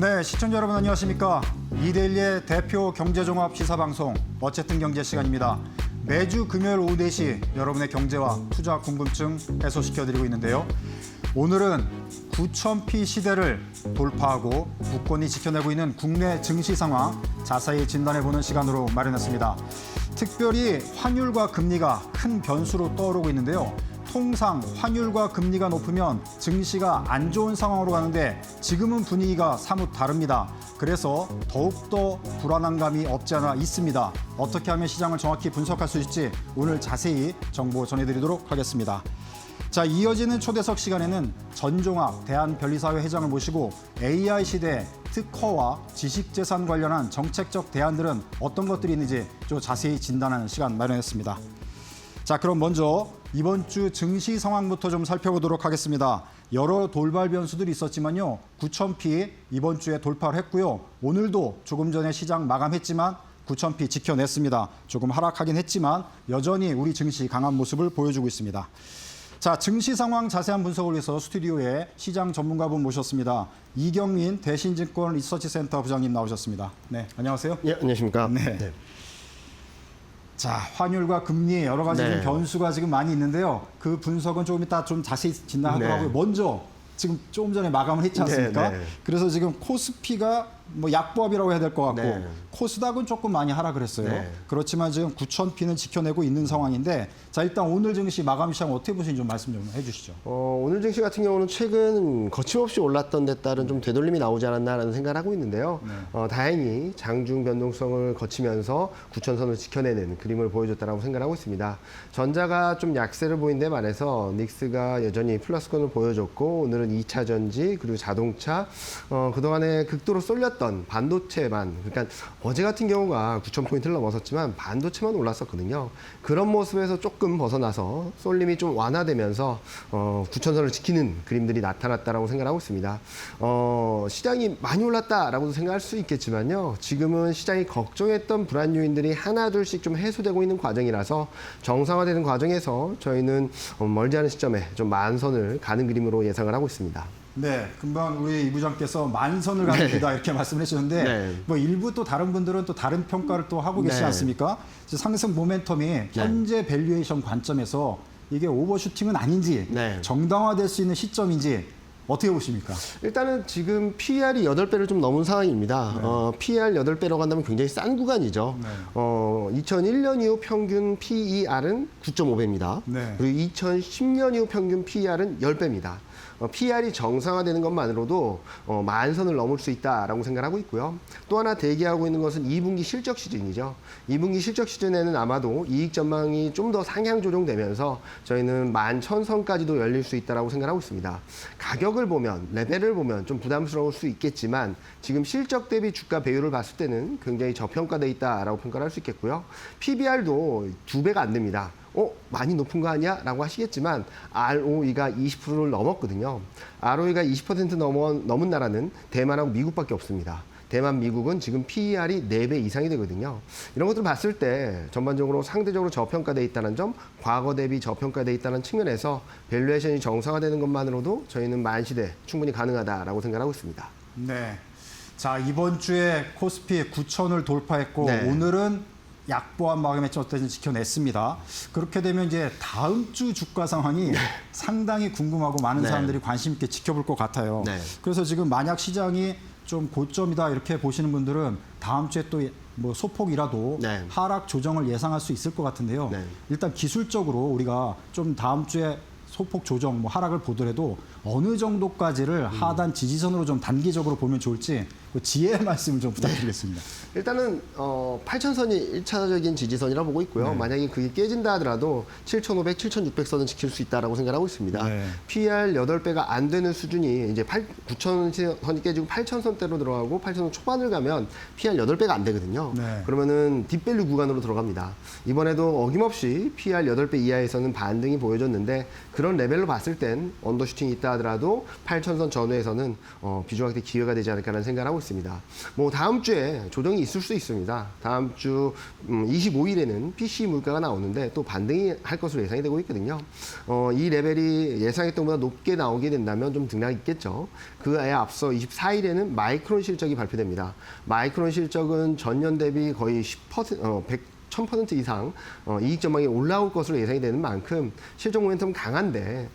네, 시청자 여러분 안녕하십니까. 이데일리의 대표 경제종합 시사방송 어쨌든 경제 시간입니다. 매주 금요일 오후 4시 여러분의 경제와 투자 궁금증 해소시켜드리고 있는데요. 오늘은 9,000피 시대를 돌파하고 국권이 지켜내고 있는 국내 증시 상황 자세히 진단해보는 시간으로 마련했습니다. 특별히 환율과 금리가 큰 변수로 떠오르고 있는데요. 통상 환율과 금리가 높으면 증시가 안 좋은 상황으로 가는데 지금은 분위기가 사뭇 다릅니다. 그래서 더욱더 불안한 감이 없지 않아 있습니다. 어떻게 하면 시장을 정확히 분석할 수 있을지 오늘 자세히 정보 전해드리도록 하겠습니다. 자, 이어지는 초대석 시간에는 전종학 대한변리사회 회장을 모시고 AI 시대 특허와 지식재산 관련한 정책적 대안들은 어떤 것들이 있는지 좀 자세히 진단하는 시간 마련했습니다. 자, 그럼 먼저 이번 주 증시 상황부터 좀 살펴보도록 하겠습니다. 여러 돌발 변수들이 있었지만요. 9,000피 이번 주에 돌파를 했고요. 오늘도 조금 전에 시장 마감했지만 9,000피 지켜냈습니다. 조금 하락하긴 했지만 여전히 우리 증시 강한 모습을 보여주고 있습니다. 자, 증시 상황 자세한 분석을 위해서 스튜디오에 시장 전문가분 모셨습니다. 이경민 대신증권 리서치센터 부장님 나오셨습니다. 네, 안녕하세요. 예, 안녕하십니까. 네. 자, 환율과 금리 여러 가지 네. 좀 변수가 지금 많이 있는데요. 그 분석은 조금 이따 좀 자세히 진단하도록 네. 하고요. 먼저 지금 조금 전에 마감을 했지 않습니까? 네. 그래서 지금 코스피가 뭐 약보합이라고 해야 될 것 같고 네. 코스닥은 조금 많이 하락을 했어요. 네. 그렇지만 지금 9,000피는 지켜내고 있는 상황인데 자, 일단 오늘 증시 마감 시장 어떻게 보시는지 좀 말씀 좀 해주시죠. 오늘 증시 같은 경우는 최근 거침없이 올랐던 데 따른 좀 되돌림이 나오지 않았나라는 생각을 하고 있는데요. 다행히 장중 변동성을 거치면서 9,000선을 지켜내는 그림을 보여줬다고 생각을 하고 있습니다. 전자가 좀 약세를 보인 데 반해서 닉스가 여전히 플러스권을 보여줬고 오늘은 2차 전지 그리고 자동차 그동안에 극도로 쏠렸던 반도체만 그러니까 어제 같은 경우가 9,000포인트를 넘어섰지만 반도체만 올랐었거든요. 그런 모습에서 조금 벗어나서 쏠림이 좀 완화되면서 9,000선을 지키는 그림들이 나타났다라고 생각하고 있습니다. 시장이 많이 올랐다라고도 생각할 수 있겠지만요. 지금은 시장이 걱정했던 불안 요인들이 하나둘씩 좀 해소되고 있는 과정이라서 정상화되는 과정에서 저희는 멀지 않은 시점에 좀 만선을 가는 그림으로 예상을 하고 있습니다. 네, 금방 우리 이 부장께서 만선을 가는 길이다 이렇게 말씀을 해주셨는데 네. 뭐 일부 또 다른 분들은 또 다른 평가를 또 하고 계시지 네. 않습니까? 상승 모멘텀이 현재 밸류에이션 관점에서 이게 오버슈팅은 아닌지 네. 정당화될 수 있는 시점인지 어떻게 보십니까? 일단은 지금 PER이 8배를 좀 넘은 상황입니다. PER 8배라고 한다면 굉장히 싼 구간이죠. 2001년 이후 평균 PER은 9.5배입니다. 네. 그리고 2010년 이후 평균 PER은 10배입니다. PER이 정상화되는 것만으로도 만선을 넘을 수 있다라고 생각하고 있고요. 또 하나 대기하고 있는 것은 2분기 실적 시즌이죠. 2분기 실적 시즌에는 아마도 이익 전망이 좀 더 상향 조정되면서 저희는 11,000선까지도 열릴 수 있다라고 생각하고 있습니다. 가격을 보면, 레벨을 보면 좀 부담스러울 수 있겠지만 지금 실적 대비 주가 배율을 봤을 때는 굉장히 저평가돼 있다라고 평가를 할 수 있겠고요. PBR도 2배가 안 됩니다. 많이 높은 거 아니야? 라고 하시겠지만 ROE가 20%를 넘었거든요. ROE가 20% 넘은 나라는 대만하고 미국밖에 없습니다. 대만, 미국은 지금 PER이 4배 이상이 되거든요. 이런 것들 봤을 때 전반적으로 상대적으로 저평가돼 있다는 점, 과거 대비 저평가돼 있다는 측면에서 밸류에이션이 정상화되는 것만으로도 저희는 만시대 충분히 가능하다라고 생각하고 있습니다. 네. 자, 이번 주에 코스피 9,000을 돌파했고 네. 오늘은 약보합 마감했죠. 어쨌든 지켜냈습니다. 그렇게 되면 이제 다음 주 주가 상황이 상당히 궁금하고 많은 네. 사람들이 관심 있게 지켜볼 것 같아요. 네. 그래서 지금 만약 시장이 좀 고점이다 이렇게 보시는 분들은 다음 주에 또 뭐 소폭이라도 네. 하락 조정을 예상할 수 있을 것 같은데요. 네. 일단 기술적으로 우리가 좀 다음 주에 소폭 조정, 뭐 하락을 보더라도 어느 정도까지를 하단 지지선으로 좀 단기적으로 보면 좋을지 그 지혜의 말씀을 좀 부탁드리겠습니다. 일단은 8,000선이 1차적인 지지선이라고 보고 있고요. 만약에 그게 깨진다 하더라도 7,500, 7,600선은 지킬 수 있다라고 생각하고 있습니다. 네. PER 8배가 안 되는 수준이 이제 9,000선이 깨지고 8,000선대로 들어가고 8,000선 초반을 가면 PER 8배가 안 되거든요. 네. 그러면은 딥밸류 구간으로 들어갑니다. 이번에도 어김없이 PER 8배 이하에서는 반등이 보여줬는데 그런 레벨로 봤을 땐 언더슈팅이 있다 하더라도 8,000선 전후에서는 비중하게 기회가 되지 않을까라는 생각을 하고 있습니다. 뭐 다음 주에 조정이 있을 수 있습니다. 다음 주 25일에는 PC 물가가 나오는데 또 반등이 할 것으로 예상이 되고 있거든요. 이 레벨이 예상했던 것보다 높게 나오게 된다면 좀 등락이 있겠죠. 그에 앞서 24일에는 마이크론 실적이 발표됩니다. 마이크론 실적은 전년 대비 거의 1000% 이상 이익 전망이 올라올 것으로 예상이 되는 만큼 실적 모멘텀 강한데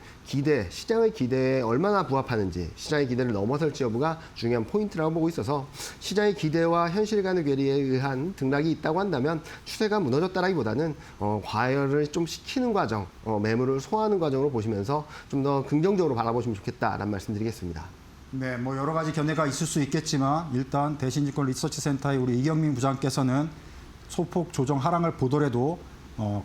시장의 기대에 얼마나 부합하는지, 시장의 기대를 넘어설지 여부가 중요한 포인트라고 보고 있어서 시장의 기대와 현실 간의 괴리에 의한 등락이 있다고 한다면 추세가 무너졌다라기보다는 과열을 좀 시키는 과정, 매물을 소화하는 과정으로 보시면서 좀 더 긍정적으로 바라보시면 좋겠다라는 말씀드리겠습니다. 네, 뭐 여러 가지 견해가 있을 수 있겠지만 일단 대신증권 리서치센터의 우리 이경민 부장께서는 소폭 조정 하락을 보더라도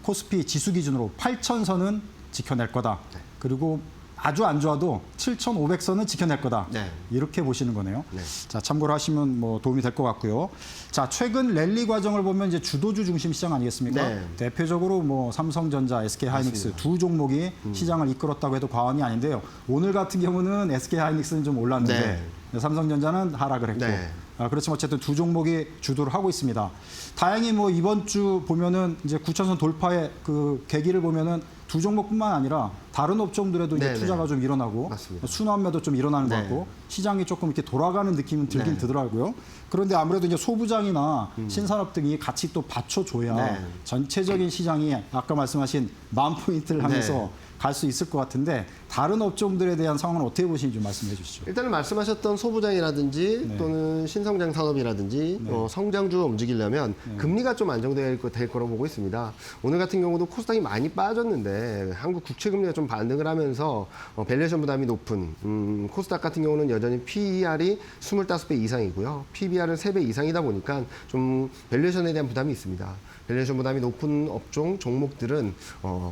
코스피 지수 기준으로 8,000선은 지켜낼 거다. 그리고 아주 안 좋아도 7,500선은 지켜낼 거다. 네. 이렇게 보시는 거네요. 네. 자, 참고를 하시면 뭐 도움이 될 것 같고요. 자, 최근 랠리 과정을 보면 이제 주도주 중심 시장 아니겠습니까? 네. 대표적으로 뭐 삼성전자, SK하이닉스 맞습니다. 두 종목이 시장을 이끌었다고 해도 과언이 아닌데요. 오늘 같은 경우는 SK하이닉스는 좀 올랐는데 삼성전자는 하락을 했고 네. 그렇지만 어쨌든 두 종목이 주도를 하고 있습니다. 다행히 뭐 이번 주 보면은 이제 9,000선 돌파의 그 계기를 보면은 두 종목뿐만 아니라 다른 업종들에도 이제 네네. 투자가 좀 일어나고 맞습니다. 순환매도 좀 일어나는 것 네. 같고 시장이 조금 이렇게 돌아가는 느낌은 들긴 네. 들더라고요. 그런데 아무래도 이제 소부장이나 신산업 등이 같이 또 받쳐줘야 네. 전체적인 시장이 아까 말씀하신 만 포인트를 하면서 네. 갈 수 있을 것 같은데 다른 업종들에 대한 상황은 어떻게 보시는지 좀 말씀해 주시죠. 일단은 말씀하셨던 소부장이라든지 네. 또는 신성장 산업이라든지 네. 성장주가 움직이려면 금리가 좀 안정될 거라고 보고 있습니다. 오늘 같은 경우도 코스닥이 많이 빠졌는데 한국 국채금리가 좀 반등을 하면서 밸류에이션 부담이 높은 코스닥 같은 경우는 여전히 PER이 25배 이상이고요. PBR은 3배 이상이다 보니까 좀 밸류에이션에 대한 부담이 있습니다. 밸류에이션 부담이 높은 업종, 종목들은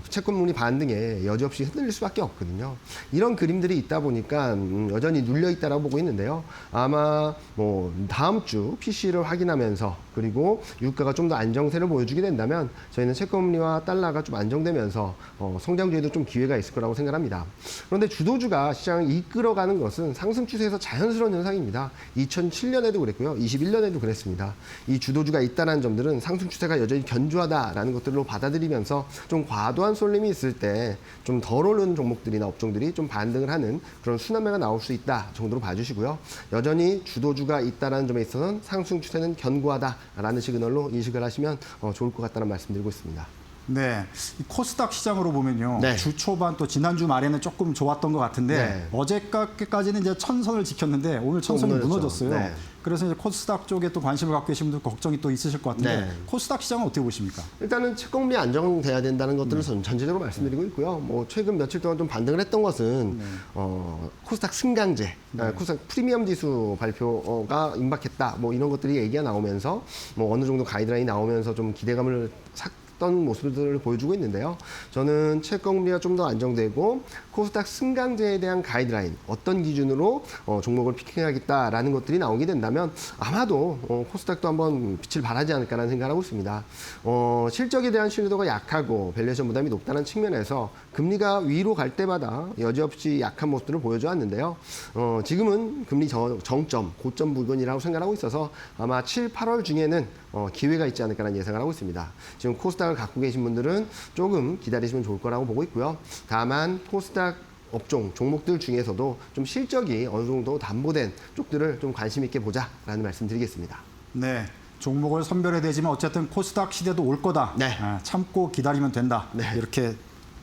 채권물이 반등에 여지없이 흔들릴 수밖에 없거든요. 이런 그림들이 있다 보니까 여전히 눌려 있다라고 보고 있는데요. 아마 뭐 다음 주 PC를 확인하면서 그리고 유가가 좀 더 안정세를 보여주게 된다면 저희는 채권금리와 달러가 좀 안정되면서 성장주에도 좀 기회가 있을 거라고 생각합니다. 그런데 주도주가 시장을 이끌어가는 것은 상승 추세에서 자연스러운 현상입니다. 2007년에도 그랬고요. 21년에도 그랬습니다. 이 주도주가 있다는 점들은 상승 추세가 여전히 견조하다라는 것들로 받아들이면서 좀 과도한 쏠림이 있을 때 좀 덜 오른 종목들이나 업종들이 좀 반등을 하는 그런 순환매가 나올 수 있다 정도로 봐주시고요. 여전히 주도주가 있다는 점에 있어서는 상승 추세는 견고하다라는 시그널로 인식을 하시면 좋을 것 같다는 말씀드리고 있습니다. 네, 이 코스닥 시장으로 보면요. 네. 주 초반 또 지난주 말에는 조금 좋았던 것 같은데 네. 어제까지는 이제 1,000선을 지켰는데 오늘 1,000선이 무너졌죠. 무너졌어요. 네. 그래서 이제 코스닥 쪽에 또 관심을 갖고 계신 분들 걱정이 또 있으실 것 같은데 네. 코스닥 시장은 어떻게 보십니까? 일단은 채권금리 안정돼야 된다는 것들을 전체적으로 말씀드리고 있고요. 뭐 최근 며칠 동안 좀 반등을 했던 것은 코스닥 승강제, 코스닥 프리미엄 지수 발표가 임박했다. 뭐 이런 것들이 얘기가 나오면서 뭐 어느 정도 가이드라인이 나오면서 좀 기대감을 어떤 모습들을 보여주고 있는데요. 저는 채권금리가 좀 더 안정되고 코스닥 승강제에 대한 가이드라인, 어떤 기준으로 종목을 피킹해야겠다라는 것들이 나오게 된다면 아마도 코스닥도 한번 빛을 발하지 않을까라는 생각을 하고 있습니다. 실적에 대한 신뢰도가 약하고 밸류에이션 부담이 높다는 측면에서 금리가 위로 갈 때마다 여지없이 약한 모습들을 보여줘 왔는데요. 지금은 금리 정점, 고점 부근이라고 생각하고 있어서 아마 7, 8월 중에는 기회가 있지 않을까라는 예상을 하고 있습니다. 지금 코스닥을 갖고 계신 분들은 조금 기다리시면 좋을 거라고 보고 있고요. 다만 코스닥 업종, 종목들 중에서도 좀 실적이 어느 정도 담보된 쪽들을 좀 관심 있게 보자라는 말씀 드리겠습니다. 네, 종목을 선별해야 되지만 어쨌든 코스닥 시대도 올 거다. 네. 참고 기다리면 된다. 네. 이렇게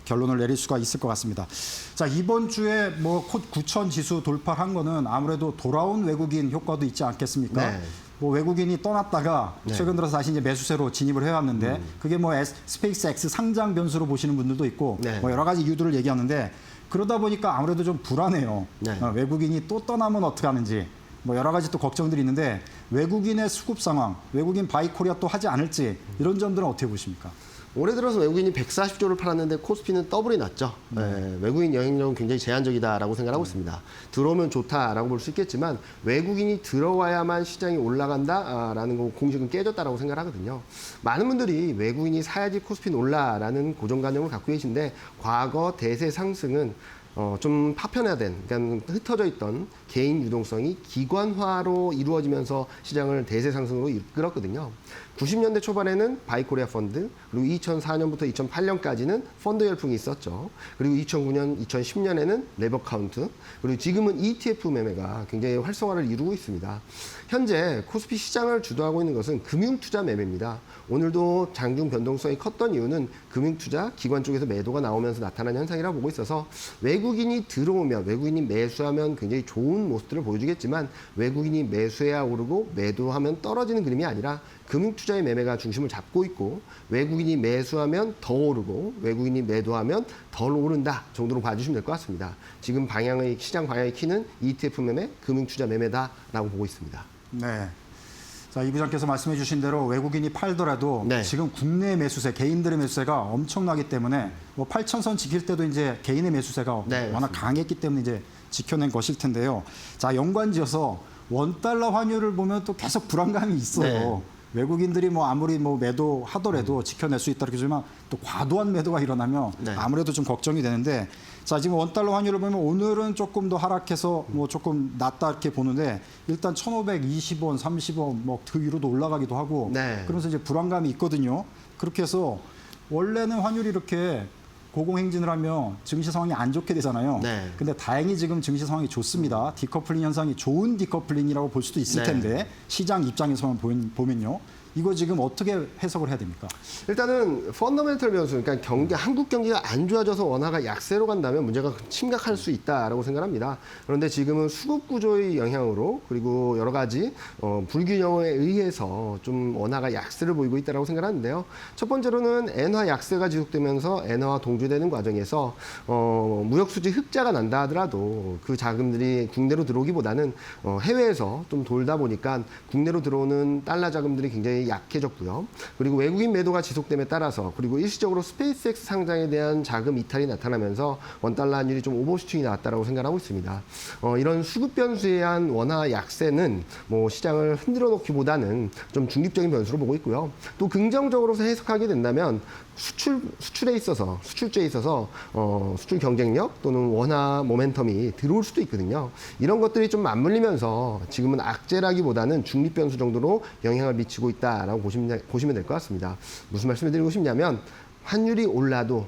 결론을 내릴 수가 있을 것 같습니다. 자, 이번 주에 뭐 9,000 지수 돌파한 거는 아무래도 돌아온 외국인 효과도 있지 않겠습니까? 네. 뭐 외국인이 떠났다가 네. 최근 들어서 다시 이제 매수세로 진입을 해왔는데 그게 뭐 스페이스 X 상장 변수로 보시는 분들도 있고 네. 뭐 여러 가지 이유들을 얘기하는데 그러다 보니까 아무래도 좀 불안해요. 네. 외국인이 또 떠나면 어떻게 하는지 뭐 여러 가지 또 걱정들이 있는데 외국인의 수급 상황, 외국인 바이코리아 또 하지 않을지 이런 점들은 어떻게 보십니까? 올해 들어서 외국인이 140조를 팔았는데 코스피는 더블이 났죠. 외국인 영향력은 굉장히 제한적이다라고 생각하고 있습니다. 들어오면 좋다라고 볼 수 있겠지만 외국인이 들어와야만 시장이 올라간다라는 거 공식은 깨졌다라고 생각하거든요. 많은 분들이 외국인이 사야지 코스피 올라라는 고정관념을 갖고 계신데 과거 대세 상승은 좀 파편화된, 그러니까 흩어져 있던 개인 유동성이 기관화로 이루어지면서 시장을 대세 상승으로 이끌었거든요. 90년대 초반에는 바이코리아 펀드, 그리고 2004년부터 2008년까지는 펀드 열풍이 있었죠. 그리고 2009년, 2010년에는 레버 카운트, 그리고 지금은 ETF 매매가 굉장히 활성화를 이루고 있습니다. 현재 코스피 시장을 주도하고 있는 것은 금융투자 매매입니다. 오늘도 장중 변동성이 컸던 이유는 금융투자 기관 쪽에서 매도가 나오면서 나타난 현상이라고 보고 있어서 외국인이 들어오면, 외국인이 매수하면 굉장히 좋은 모습들을 보여주겠지만 외국인이 매수해야 오르고 매도하면 떨어지는 그림이 아니라 금융투자의 매매가 중심을 잡고 있고 외국인이 매수하면 더 오르고 외국인이 매도하면 덜 오른다 정도로 봐주시면 될 것 같습니다. 지금 시장 방향의 키는 ETF 매매, 금융투자 매매다라고 보고 있습니다. 네. 자, 이 부장께서 말씀해 주신 대로 외국인이 팔더라도 네. 지금 국내 매수세, 개인들의 매수세가 엄청나기 때문에 뭐 8,000선 지킬 때도 이제 개인의 매수세가 네, 워낙 강했기 때문에 이제 지켜낸 것일 텐데요. 자, 연관지어서 원달러 환율을 보면 또 계속 불안감이 있어요. 네. 외국인들이 뭐 아무리 뭐 매도하더라도 지켜낼 수 있다 그러지만 또 과도한 매도가 일어나면 네. 아무래도 좀 걱정이 되는데 자, 지금 원달러 환율을 보면 오늘은 조금 더 하락해서 뭐 조금 낮다 이렇게 보는데 일단 1,520원, 30원 뭐 그 위로도 올라가기도 하고 네. 그러면서 이제 불안감이 있거든요. 그렇게 해서 원래는 환율이 이렇게 고공행진을 하면 증시 상황이 안 좋게 되잖아요. 네. 근데 다행히 지금 증시 상황이 좋습니다. 디커플링 현상이 좋은 디커플링이라고 볼 수도 있을 네. 텐데 시장 입장에서만 보면요. 이거 지금 어떻게 해석을 해야 됩니까? 일단은 펀더멘털 변수, 그러니까 한국 경기가 안 좋아져서 원화가 약세로 간다면 문제가 심각할 수 있다라고 생각합니다. 그런데 지금은 수급 구조의 영향으로 그리고 여러 가지 불균형에 의해서 좀 원화가 약세를 보이고 있다라고 생각하는데요. 첫 번째로는 엔화 약세가 지속되면서 엔화와 동조되는 과정에서 무역 수지 흑자가 난다 하더라도 그 자금들이 국내로 들어오기보다는 해외에서 좀 돌다 보니까 국내로 들어오는 달러 자금들이 굉장히 약해졌고요. 그리고 외국인 매도가 지속됨에 따라서 그리고 일시적으로 스페이스X 상장에 대한 자금 이탈이 나타나면서 원달러 환율이 좀 오버슈팅이 나왔다라고 생각하고 있습니다. 이런 수급 변수에 의한 원화 약세는 뭐 시장을 흔들어 놓기보다는 좀 중립적인 변수로 보고 있고요. 또 긍정적으로 해석하게 된다면 수출에 있어서 수출주에 있어서 수출 경쟁력 또는 원화 모멘텀이 들어올 수도 있거든요. 이런 것들이 좀 맞물리면서 지금은 악재라기보다는 중립 변수 정도로 영향을 미치고 있다라고 보시면 될 것 같습니다. 무슨 말씀을 드리고 싶냐면 환율이 올라도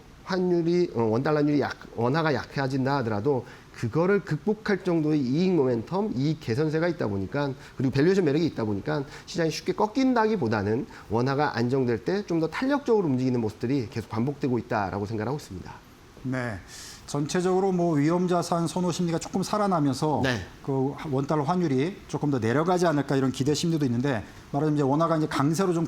원달러 환율이 원화가 약해진다 하더라도 그거를 극복할 정도의 이익 모멘텀, 이익 개선세가 있다 보니까 그리고 밸류에이션 매력이 있다 보니까 시장이 쉽게 꺾인다기보다는 원화가 안정될 때 좀 더 탄력적으로 움직이는 모습들이 계속 반복되고 있다라고 생각하고 있습니다. 네. 전체적으로 뭐 위험자산 선호 심리가 조금 살아나면서 네. 그 원달러 환율이 조금 더 내려가지 않을까 이런 기대 심리도 있는데 말하자면 이제 원화가 이제 강세로 좀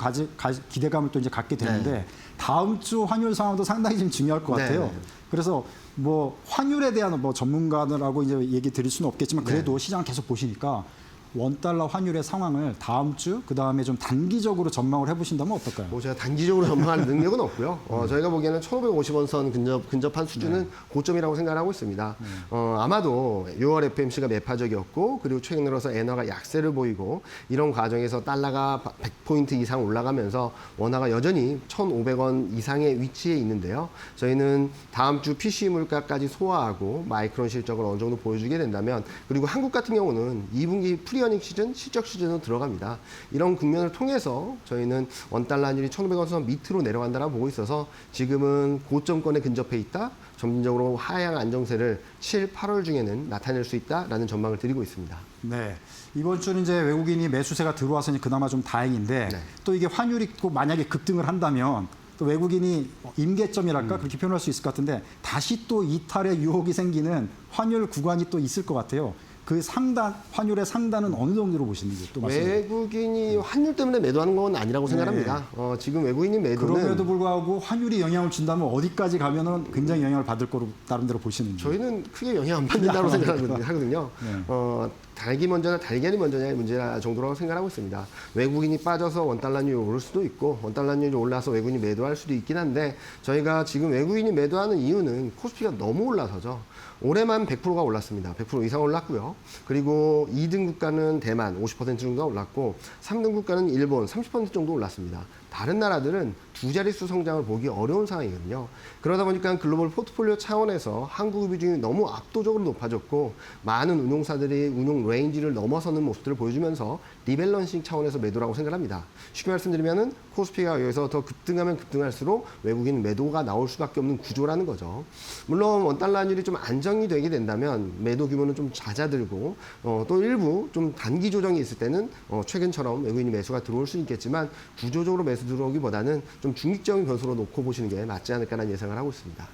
기대감을 또 이제 갖게 되는데 네. 다음 주 환율 상황도 상당히 좀 중요할 것 같아요. 네. 그래서 뭐 환율에 대한 뭐 전문가들하고 이제 얘기 드릴 수는 없겠지만 그래도 시장 계속 보시니까 원달러 환율의 상황을 다음 주 그다음에 좀 단기적으로 전망을 해보신다면 어떨까요? 뭐 제가 단기적으로 전망할 능력은 없고요. 저희가 보기에는 1,550원 선 근접한 수준은 고점이라고 생각하고 있습니다. 아마도 6월 FMC가 매파적이었고 그리고 최근 들어서 엔화가 약세를 보이고 이런 과정에서 달러가 100포인트 이상 올라가면서 원화가 여전히 1,500원 이상의 위치에 있는데요. 저희는 다음 주 PCE 물가까지 소화하고 마이크론 실적을 어느 정도 보여주게 된다면 그리고 한국 같은 경우는 2분기 프리어닝 시즌, 실적 시즌으로 들어갑니다. 이런 국면을 통해서 저희는 원달러 환율이 1,500원 선 밑으로 내려간다고 보고 있어서 지금은 고점권에 근접해 있다. 점진적으로 하향 안정세를 7, 8월 중에는 나타낼 수 있다라는 전망을 드리고 있습니다. 네. 이번 주는 이제 외국인이 매수세가 들어와서 그나마 좀 다행인데 네. 또 이게 환율이 또 만약에 급등을 한다면 또 외국인이 임계점이랄까 그렇게 표현할 수 있을 것 같은데 다시 또 이탈의 유혹이 생기는 환율 구간이 또 있을 것 같아요. 그 상단, 환율의 상단은 어느 정도로 보시는지 또 말씀해 주세요. 외국인이 환율 때문에 매도하는 건 아니라고 생각합니다. 지금 외국인이 매도는 그럼에도 불구하고 환율이 영향을 준다면 어디까지 가면은 굉장히 영향을 받을 거로 나름대로 보시는지. 저희는 크게 영향 안 받는다고 생각하거든요. 네. 닭이 먼저나 달걀이 먼저냐의 문제 정도라고 생각하고 있습니다. 외국인이 빠져서 원달러율이 오를 수도 있고 원달러율이 올라서 외국인이 매도할 수도 있긴 한데 저희가 지금 외국인이 매도하는 이유는 코스피가 너무 올라서죠. 올해만 100%가 올랐습니다. 100% 이상 올랐고요. 그리고 2등 국가는 대만 50% 정도가 올랐고 3등 국가는 일본 30% 정도 올랐습니다. 다른 나라들은 두 자릿수 성장을 보기 어려운 상황이거든요. 그러다 보니까 글로벌 포트폴리오 차원에서 한국의 비중이 너무 압도적으로 높아졌고 많은 운용사들이 운용 레인지를 넘어서는 모습들을 보여주면서 리밸런싱 차원에서 매도라고 생각합니다. 쉽게 말씀드리면은 코스피가 여기서 더 급등하면 급등할수록 외국인 매도가 나올 수밖에 없는 구조라는 거죠. 물론 원달러 환율이 좀 안정이 되게 된다면 매도 규모는 좀 잦아들고 또 일부 좀 단기 조정이 있을 때는 최근처럼 외국인 매수가 들어올 수 있겠지만 구조적으로 매수 들어오기보다는 좀 중립적인 변수로 놓고 보시는 게 맞지 않을까라는 예상을 하고 있습니다.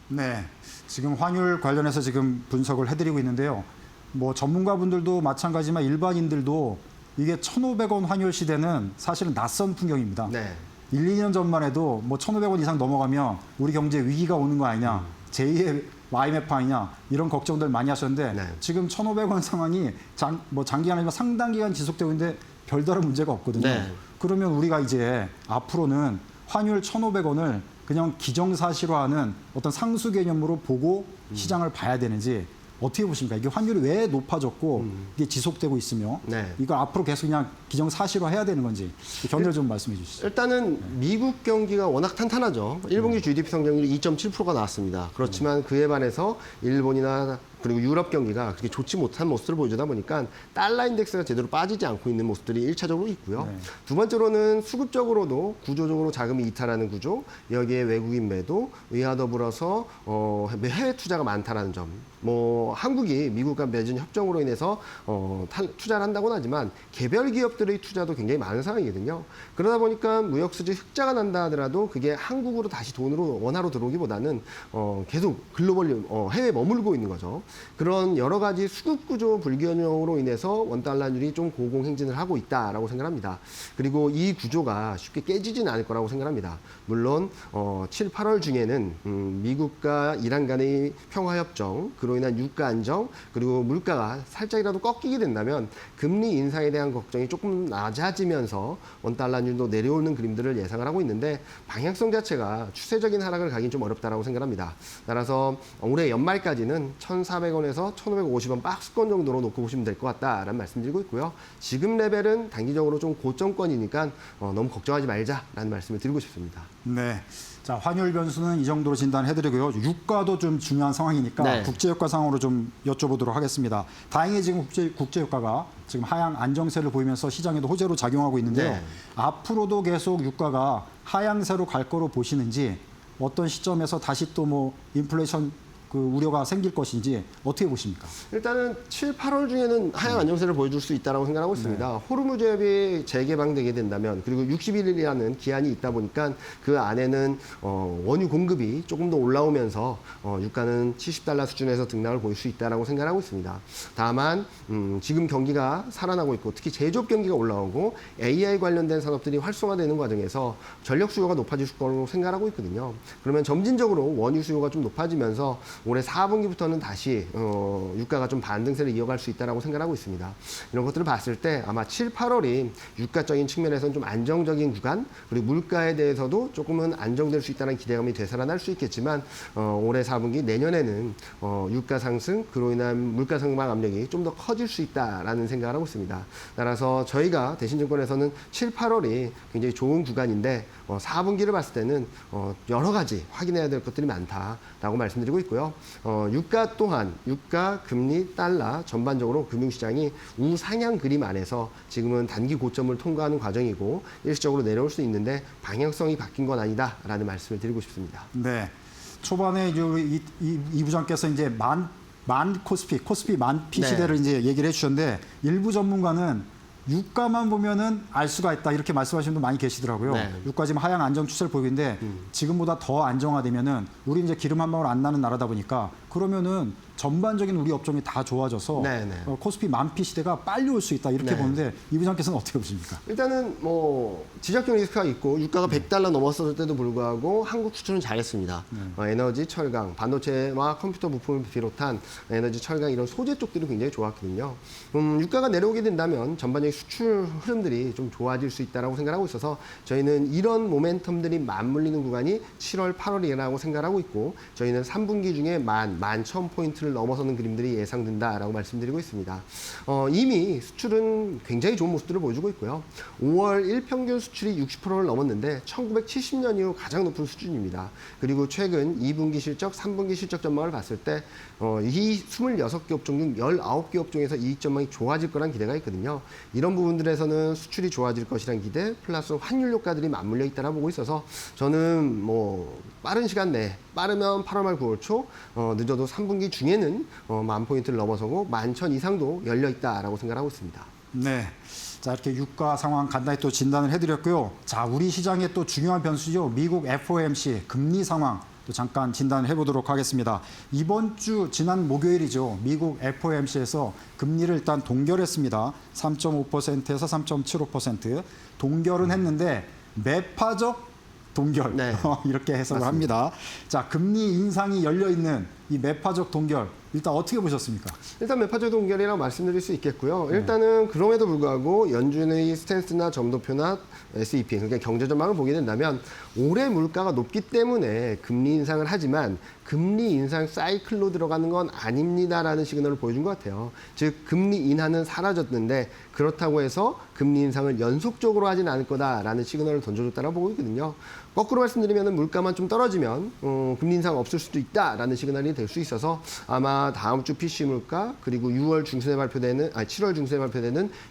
네, 지금 환율 관련해서 지금 분석을 해드리고 있는데요. 뭐 전문가분들도 마찬가지지만 일반인들도 이게 1,500원 환율 시대는 사실은 낯선 풍경입니다. 네. 1, 2년 전만 해도 뭐 1,500원 이상 넘어가면 우리 경제에 위기가 오는 거 아니냐, 제2의 IMF 아니냐 이런 걱정들 많이 하셨는데 네. 지금 1,500원 상황이 장기간 아니면 상당 기간 지속되고 있는데 별다른 문제가 없거든요. 네. 그러면 우리가 이제 앞으로는 환율 1,500원을 그냥 기정사실화하는 어떤 상수 개념으로 보고 시장을 봐야 되는지 어떻게 보십니까? 이게 환율이 왜 높아졌고 이게 지속되고 있으며 네. 이걸 앞으로 계속 그냥 기정사실화해야 되는 건지 견해를 좀 말씀해 주시죠. 일단은 미국 경기가 워낙 탄탄하죠. 1분기 GDP 성장률이 2.7%가 나왔습니다. 그렇지만 그에 반해서 일본이나 그리고 유럽 경기가 그렇게 좋지 못한 모습을 보여주다 보니까 달러 인덱스가 제대로 빠지지 않고 있는 모습들이 1차적으로 있고요. 네. 두 번째로는 수급적으로도 구조적으로 자금이 이탈하는 구조, 여기에 외국인 매도, 이와 더불어서 해외 투자가 많다라는 점. 뭐 한국이 미국과 맺은 협정으로 인해서 투자를 한다고는 하지만 개별 기업들의 투자도 굉장히 많은 상황이거든요. 그러다 보니까 무역 수지 흑자가 난다 하더라도 그게 한국으로 다시 돈으로 원화로 들어오기보다는 계속 글로벌 해외에 머물고 있는 거죠. 그런 여러 가지 수급 구조 불균형으로 인해서 원달러율이 좀 고공행진을 하고 있다라고 생각합니다. 그리고 이 구조가 쉽게 깨지진 않을 거라고 생각합니다. 물론 7, 8월 중에는 미국과 이란 간의 평화협정, 그로 인한 유가 안정, 그리고 물가가 살짝이라도 꺾이게 된다면 금리 인상에 대한 걱정이 조금 낮아지면서 원달러율도 내려오는 그림들을 예상을 하고 있는데 방향성 자체가 추세적인 하락을 가긴 좀 어렵다라고 생각합니다. 따라서 올해 연말까지는 1,400원에서 1,550원 박스권 정도로 놓고 보시면 될 것 같다라는 말씀드리고 있고요. 지금 레벨은 단기적으로 좀 고점권이니까 너무 걱정하지 말자라는 말씀을 드리고 싶습니다. 네. 자, 환율 변수는 이 정도로 진단해드리고요. 유가도 좀 중요한 상황이니까 네. 국제유가 상황으로 좀 여쭤보도록 하겠습니다. 다행히 지금 국제유가가 지금 하향 안정세를 보이면서 시장에도 호재로 작용하고 있는데요. 네. 앞으로도 계속 유가가 하향세로 갈 거로 보시는지 어떤 시점에서 다시 또 뭐 인플레이션 그 우려가 생길 것인지 어떻게 보십니까? 일단은 7, 8월 중에는 하향 안정세를 보여줄 수 있다고 생각하고 있습니다. 호르무즈 해협이 재개방되게 된다면 그리고 60일이라는 기한이 있다 보니까 그 안에는 원유 공급이 조금 더 올라오면서 유가는 70달러 수준에서 등락을 보일 수 있다고 생각하고 있습니다. 다만 지금 경기가 살아나고 있고 특히 제조업 경기가 올라오고 AI 관련된 산업들이 활성화되는 과정에서 전력 수요가 높아질 거라고 생각하고 있거든요. 그러면 점진적으로 원유 수요가 좀 높아지면서 올해 4분기부터는 다시 유가가 좀 반등세를 이어갈 수 있다고 생각하고 있습니다. 이런 것들을 봤을 때 아마 7, 8월이 유가적인 측면에서는 좀 안정적인 구간 그리고 물가에 대해서도 조금은 안정될 수 있다는 기대감이 되살아날 수 있겠지만 올해 4분기 내년에는 유가 상승 그로 인한 물가 상방 압력이 좀 더 커질 수 있다라는 생각을 하고 있습니다. 따라서 저희가 대신증권에서는 7, 8월이 굉장히 좋은 구간인데 4분기를 봤을 때는 여러 가지 확인해야 될 것들이 많다라고 말씀드리고 있고요. 유가 또한 유가, 금리, 달러 전반적으로 금융시장이 우상향 그림 안에서 지금은 단기 고점을 통과하는 과정이고 일시적으로 내려올 수 있는데 방향성이 바뀐 건 아니다라는 말씀을 드리고 싶습니다. 네. 초반에 이 부장께서 이제 만 코스피 만피 네. 시대를 이제 얘기를 해주셨는데 일부 전문가는 유가만 보면은 알 수가 있다 이렇게 말씀하시는 분 많이 계시더라고요. 네. 유가 지금 하향 안정 추세를 보이고 있는데 지금보다 더 안정화되면은 우리 이제 기름 한 방울 안 나는 나라다 보니까 그러면은 전반적인 우리 업종이 다 좋아져서 네, 네. 코스피 만피 시대가 빨리 올 수 있다 이렇게 네. 보는데 이 부장께서는 어떻게 보십니까? 일단은 뭐 지적적 리스크가 있고 유가가 100달러 넘었을 때도 불구하고 한국 수출은 잘했습니다. 에너지, 철강, 반도체와 컴퓨터 부품을 비롯한 에너지, 철강 이런 소재 쪽들이 굉장히 좋았거든요. 유가가 내려오게 된다면 전반적인 수출 흐름들이 좀 좋아질 수 있다라고 생각하고 있어서 저희는 이런 모멘텀들이 맞물리는 구간이 7월, 8월이라고 생각하고 있고 저희는 3분기 중에 11,000포인트를 넘어서는 그림들이 예상된다라고 말씀드리고 있습니다. 이미 수출은 굉장히 좋은 모습들을 보여주고 있고요. 5월 1평균 수출이 60%를 넘었는데 1970년 이후 가장 높은 수준입니다. 그리고 최근 2분기 실적, 3분기 실적 전망을 봤을 때 이 26개 업종 중 19개 업종에서 이익 전망이 좋아질 거란 기대가 있거든요. 이런 부분들에서는 수출이 좋아질 것이란 기대 플러스 환율 효과들이 맞물려 있다라 보고 있어서 저는 뭐 빠른 시간 내에 빠르면 8월 말 9월 초 늦어도 3분기 중에는 10,000포인트를 넘어서고 11,000 이상도 열려 있다라고 생각하고 있습니다. 네. 자, 이렇게 유가 상황 간단히 또 진단을 해드렸고요. 자, 우리 시장의 또 중요한 변수죠. 미국 FOMC 금리 상황 또 잠깐 진단을 해보도록 하겠습니다. 이번 주 지난 목요일이죠. 미국 FOMC에서 금리를 일단 동결했습니다. 3.5%에서 3.75%. 동결은 했는데 매파적 동결 네. 이렇게 해석을 맞습니다. 합니다. 자, 금리 인상이 열려 있는 이 매파적 동결 일단 어떻게 보셨습니까? 일단 매파적 동결이라고 말씀드릴 수 있겠고요. 일단은 그럼에도 불구하고 연준의 스탠스나 점도표나 SEP, 그러니까 경제 전망을 보게 된다면 올해 물가가 높기 때문에 금리 인상을 하지만 금리 인상 사이클로 들어가는 건 아닙니다라는 시그널을 보여준 것 같아요. 즉 금리 인하는 사라졌는데 그렇다고 해서 금리 인상을 연속적으로 하진 않을 거다라는 시그널을 던져줬다라고 보고 있거든요. 거꾸로 말씀드리면 물가만 좀 떨어지면 금리 인상 없을 수도 있다라는 시그널이 될 수 있어서 아마 다음 주 PC 물가 그리고 7월 중순에 발표되는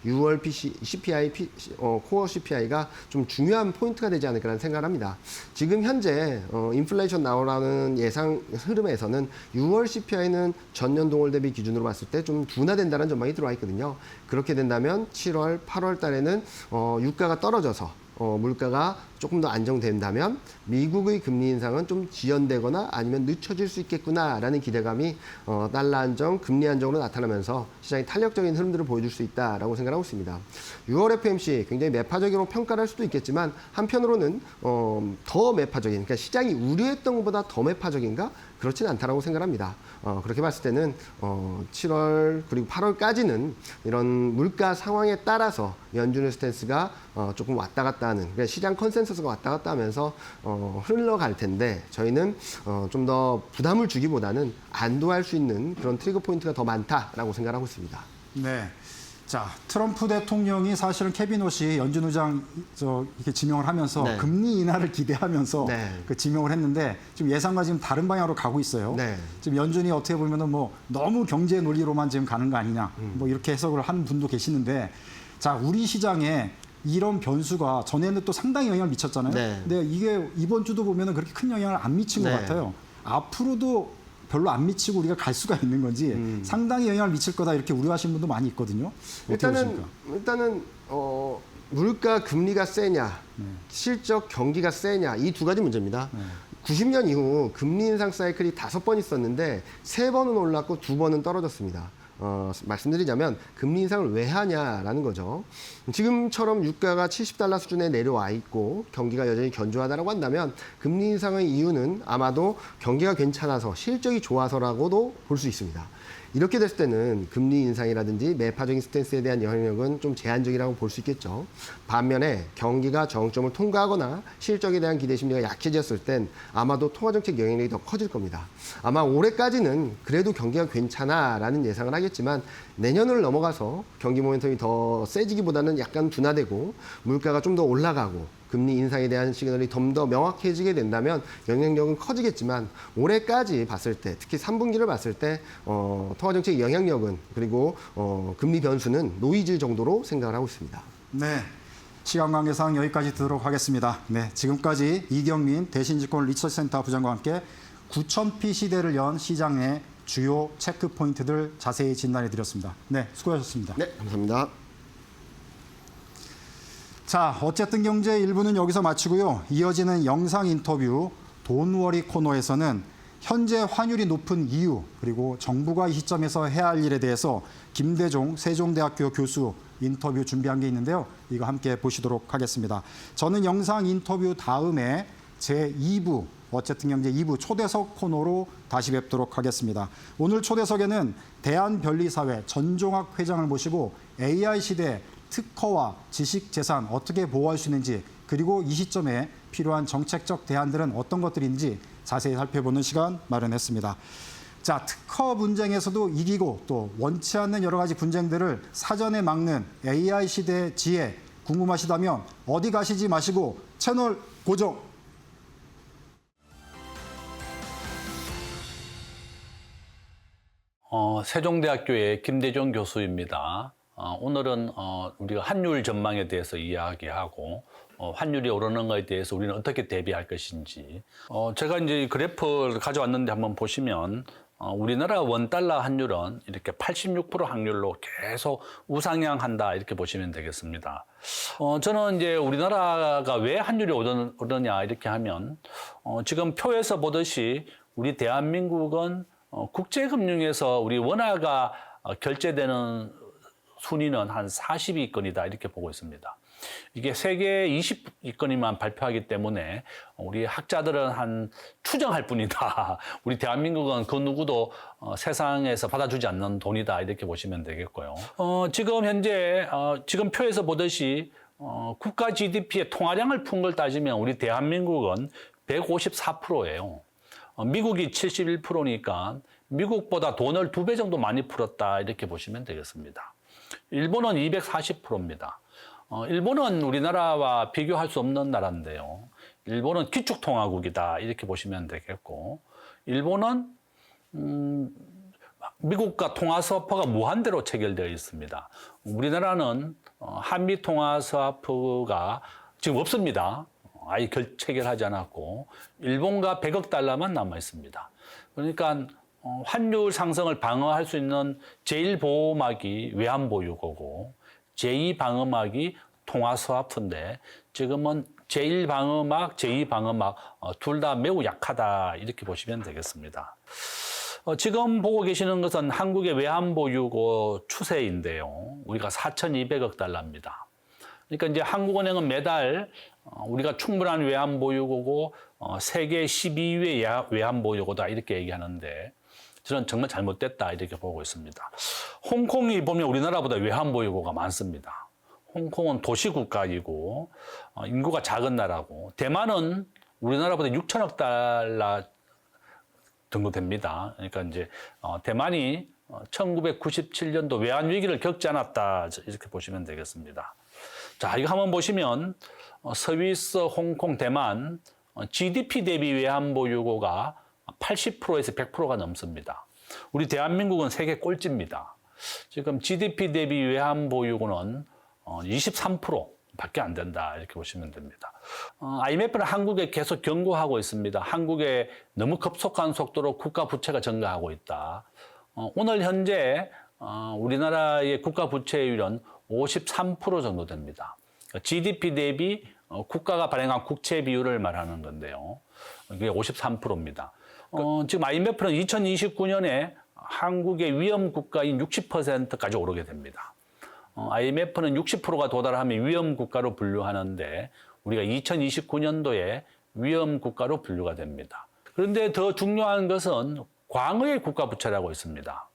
6월 CPI 코어 CPI가 좀 중요한 포인트가 되지 않을까라는 생각을 합니다. 지금 현재 인플레이션 나오라는 예상 흐름에서는 6월 CPI는 전년 동월 대비 기준으로 봤을 때 좀 둔화된다는 전망이 들어와 있거든요. 그렇게 된다면 7월, 8월 달에는 유가가 떨어져서 물가가 조금 더 안정된다면 미국의 금리 인상은 좀 지연되거나 아니면 늦춰질 수 있겠구나라는 기대감이 달러 안정, 금리 안정으로 나타나면서 시장이 탄력적인 흐름들을 보여줄 수 있다라고 생각하고 있습니다. 6월 FOMC 굉장히 매파적으로 평가를 할 수도 있겠지만 한편으로는 더 매파적인, 그러니까 시장이 우려했던 것보다 더 매파적인가? 그렇진 않다라고 생각합니다. 그렇게 봤을 때는 7월 그리고 8월까지는 이런 물가 상황에 따라서 연준의 스탠스가 조금 왔다 갔다 하는, 그러니까 시장 컨센서스가 왔다 갔다 하면서 흘러갈 텐데 저희는 좀 더 부담을 주기보다는 안도할 수 있는 그런 트리거 포인트가 더 많다라고 생각하고 있습니다. 네. 자, 트럼프 대통령이 사실은 케빈 옷이 연준 의장 이렇게 지명을 하면서 네. 금리 인하를 기대하면서 네. 그 지명을 했는데 지금 예상과 지금 다른 방향으로 가고 있어요. 네. 지금 연준이 어떻게 보면은 뭐 너무 경제 논리로만 지금 가는 거 아니냐, 뭐 이렇게 해석을 하는 분도 계시는데, 자, 우리 시장에 이런 변수가 전에는 또 상당히 영향을 미쳤잖아요. 네. 근데 이게 이번 주도 보면은 그렇게 큰 영향을 안 미친 것 네. 같아요. 앞으로도 별로 안 미치고 우리가 갈 수가 있는 건지 상당히 영향을 미칠 거다 이렇게 우려하시는 분도 많이 있거든요. 어떻게 보십니까? 일단은 물가 금리가 세냐, 실적 경기가 세냐, 이 두 가지 문제입니다. 90년 이후 금리 인상 사이클이 5번 있었는데 3번은 올랐고 2번은 떨어졌습니다. 말씀드리자면 금리 인상을 왜 하냐라는 거죠. 지금처럼 유가가 70달러 수준에 내려와 있고 경기가 여전히 견조하다라고 한다면 금리 인상의 이유는 아마도 경기가 괜찮아서 실적이 좋아서라고도 볼 수 있습니다. 이렇게 됐을 때는 금리 인상이라든지 매파적인 스탠스에 대한 영향력은 좀 제한적이라고 볼 수 있겠죠. 반면에 경기가 정점을 통과하거나 실적에 대한 기대 심리가 약해졌을 땐 아마도 통화정책 영향력이 더 커질 겁니다. 아마 올해까지는 그래도 경기가 괜찮아라는 예상을 하겠지만 내년을 넘어가서 경기 모멘텀이 더 세지기보다는 약간 둔화되고 물가가 좀 더 올라가고 금리 인상에 대한 시그널이 좀 더 명확해지게 된다면 영향력은 커지겠지만 올해까지 봤을 때, 특히 3분기를 봤을 때 통화정책 영향력은 그리고 금리 변수는 노이즈 정도로 생각을 하고 있습니다. 네. 시간 관계상 여기까지 듣도록 하겠습니다. 네, 지금까지 이경민 대신증권 리서치센터 부장과 함께 9,000피 시대를 연 시장의 주요 체크 포인트들 자세히 진단해 드렸습니다. 네, 수고하셨습니다. 네, 감사합니다. 자, 어쨌든 경제 1부는 여기서 마치고요. 이어지는 영상 인터뷰 돈워리 코너에서는 현재 환율이 높은 이유, 그리고 정부가 이 시점에서 해야 할 일에 대해서 김대종 세종대학교 교수 인터뷰 준비한 게 있는데요. 이거 함께 보시도록 하겠습니다. 저는 영상 인터뷰 다음에 제2부, 어쨌든 경제 2부 초대석 코너로 다시 뵙도록 하겠습니다. 오늘 초대석에는 대한변리사회 전종학 회장을 모시고 AI 시대 특허와 지식 재산 어떻게 보호할 수 있는지, 그리고 이 시점에 필요한 정책적 대안들은 어떤 것들인지 자세히 살펴보는 시간 마련했습니다. 자, 특허 분쟁에서도 이기고 또 원치 않는 여러 가지 분쟁들을 사전에 막는 AI 시대의 지혜 궁금하시다면 어디 가시지 마시고 채널 고정. 세종대학교의 김대중 교수입니다. 오늘은 우리가 환율 전망에 대해서 이야기하고 환율이 오르는 것에 대해서 우리는 어떻게 대비할 것인지 제가 이제 그래프를 가져왔는데 한번 보시면 우리나라 원달러 환율은 이렇게 86% 확률로 계속 우상향한다 이렇게 보시면 되겠습니다. 저는 이제 우리나라가 왜 환율이 오르냐 이렇게 하면 지금 표에서 보듯이 우리 대한민국은 국제금융에서 우리 원화가 결제되는 순위는 한 40위권이다 이렇게 보고 있습니다. 이게 세계 20위권이만 발표하기 때문에 우리 학자들은 한 추정할 뿐이다. 우리 대한민국은 그 누구도 세상에서 받아주지 않는 돈이다 이렇게 보시면 되겠고요. 지금 현재 지금 표에서 보듯이 국가 GDP의 통화량을 푼 걸 따지면 우리 대한민국은 154%예요. 미국이 71%니까 미국보다 돈을 2배 정도 많이 풀었다 이렇게 보시면 되겠습니다. 일본은 240%입니다. 일본은 우리나라와 비교할 수 없는 나라인데요. 일본은 기축통화국이다 이렇게 보시면 되겠고, 일본은 미국과 통화스와프가 무한대로 체결되어 있습니다. 우리나라는 한미 통화스와프가 지금 없습니다. 아예 체결하지 않았고 일본과 100억 달러만 남아 있습니다. 그러니까 환율 상승을 방어할 수 있는 제1보호막이 외환보유고고 제2방어막이 통화스와프인데 지금은 제1방어막, 제2방어막 둘 다 매우 약하다 이렇게 보시면 되겠습니다. 지금 보고 계시는 것은 한국의 외환보유고 추세인데요. 우리가 4,200억 달러입니다. 그러니까 이제 한국은행은 매달 우리가 충분한 외환보유고고 세계 12위의 외환보유고다 이렇게 얘기하는데 저는 정말 잘못됐다 이렇게 보고 있습니다. 홍콩이 보면 우리나라보다 외환보유고가 많습니다. 홍콩은 도시국가이고 인구가 작은 나라고, 대만은 우리나라보다 6천억 달러 정도 됩니다. 그러니까 이제 대만이 1997년도 외환위기를 겪지 않았다 이렇게 보시면 되겠습니다. 자, 이거 한번 보시면 스위스, 홍콩, 대만 GDP 대비 외환보유고가 80%에서 100%가 넘습니다. 우리 대한민국은 세계 꼴찌입니다. 지금 GDP 대비 외환보유고는 23%밖에 안 된다 이렇게 보시면 됩니다. IMF는 한국에 계속 경고하고 있습니다. 한국에 너무 급속한 속도로 국가 부채가 증가하고 있다. 오늘 현재 우리나라의 국가 부채율은 53% 정도 됩니다. GDP 대비 국가가 발행한 국채 비율을 말하는 건데요. 이게 53%입니다. 지금 IMF는 2029년에 한국의 위험 국가인 60%까지 오르게 됩니다. IMF는 60%가 도달하면 위험 국가로 분류하는데 우리가 2029년도에 위험 국가로 분류가 됩니다. 그런데 더 중요한 것은 광의의 국가 부채라고 있습니다.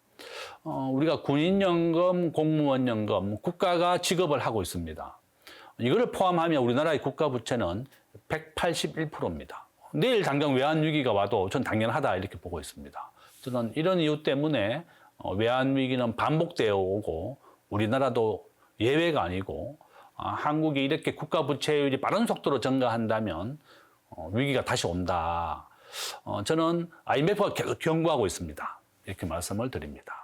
우리가 군인연금, 공무원연금, 국가가 지급을 하고 있습니다. 이거를 포함하면 우리나라의 국가 부채는 181%입니다. 내일 당장 외환위기가 와도 전 당연하다 이렇게 보고 있습니다. 저는 이런 이유 때문에 외환위기는 반복되어 오고 우리나라도 예외가 아니고 한국이 이렇게 국가 부채율이 빠른 속도로 증가한다면 위기가 다시 온다. 저는 IMF가 계속 경고하고 있습니다. 이렇게 말씀을 드립니다.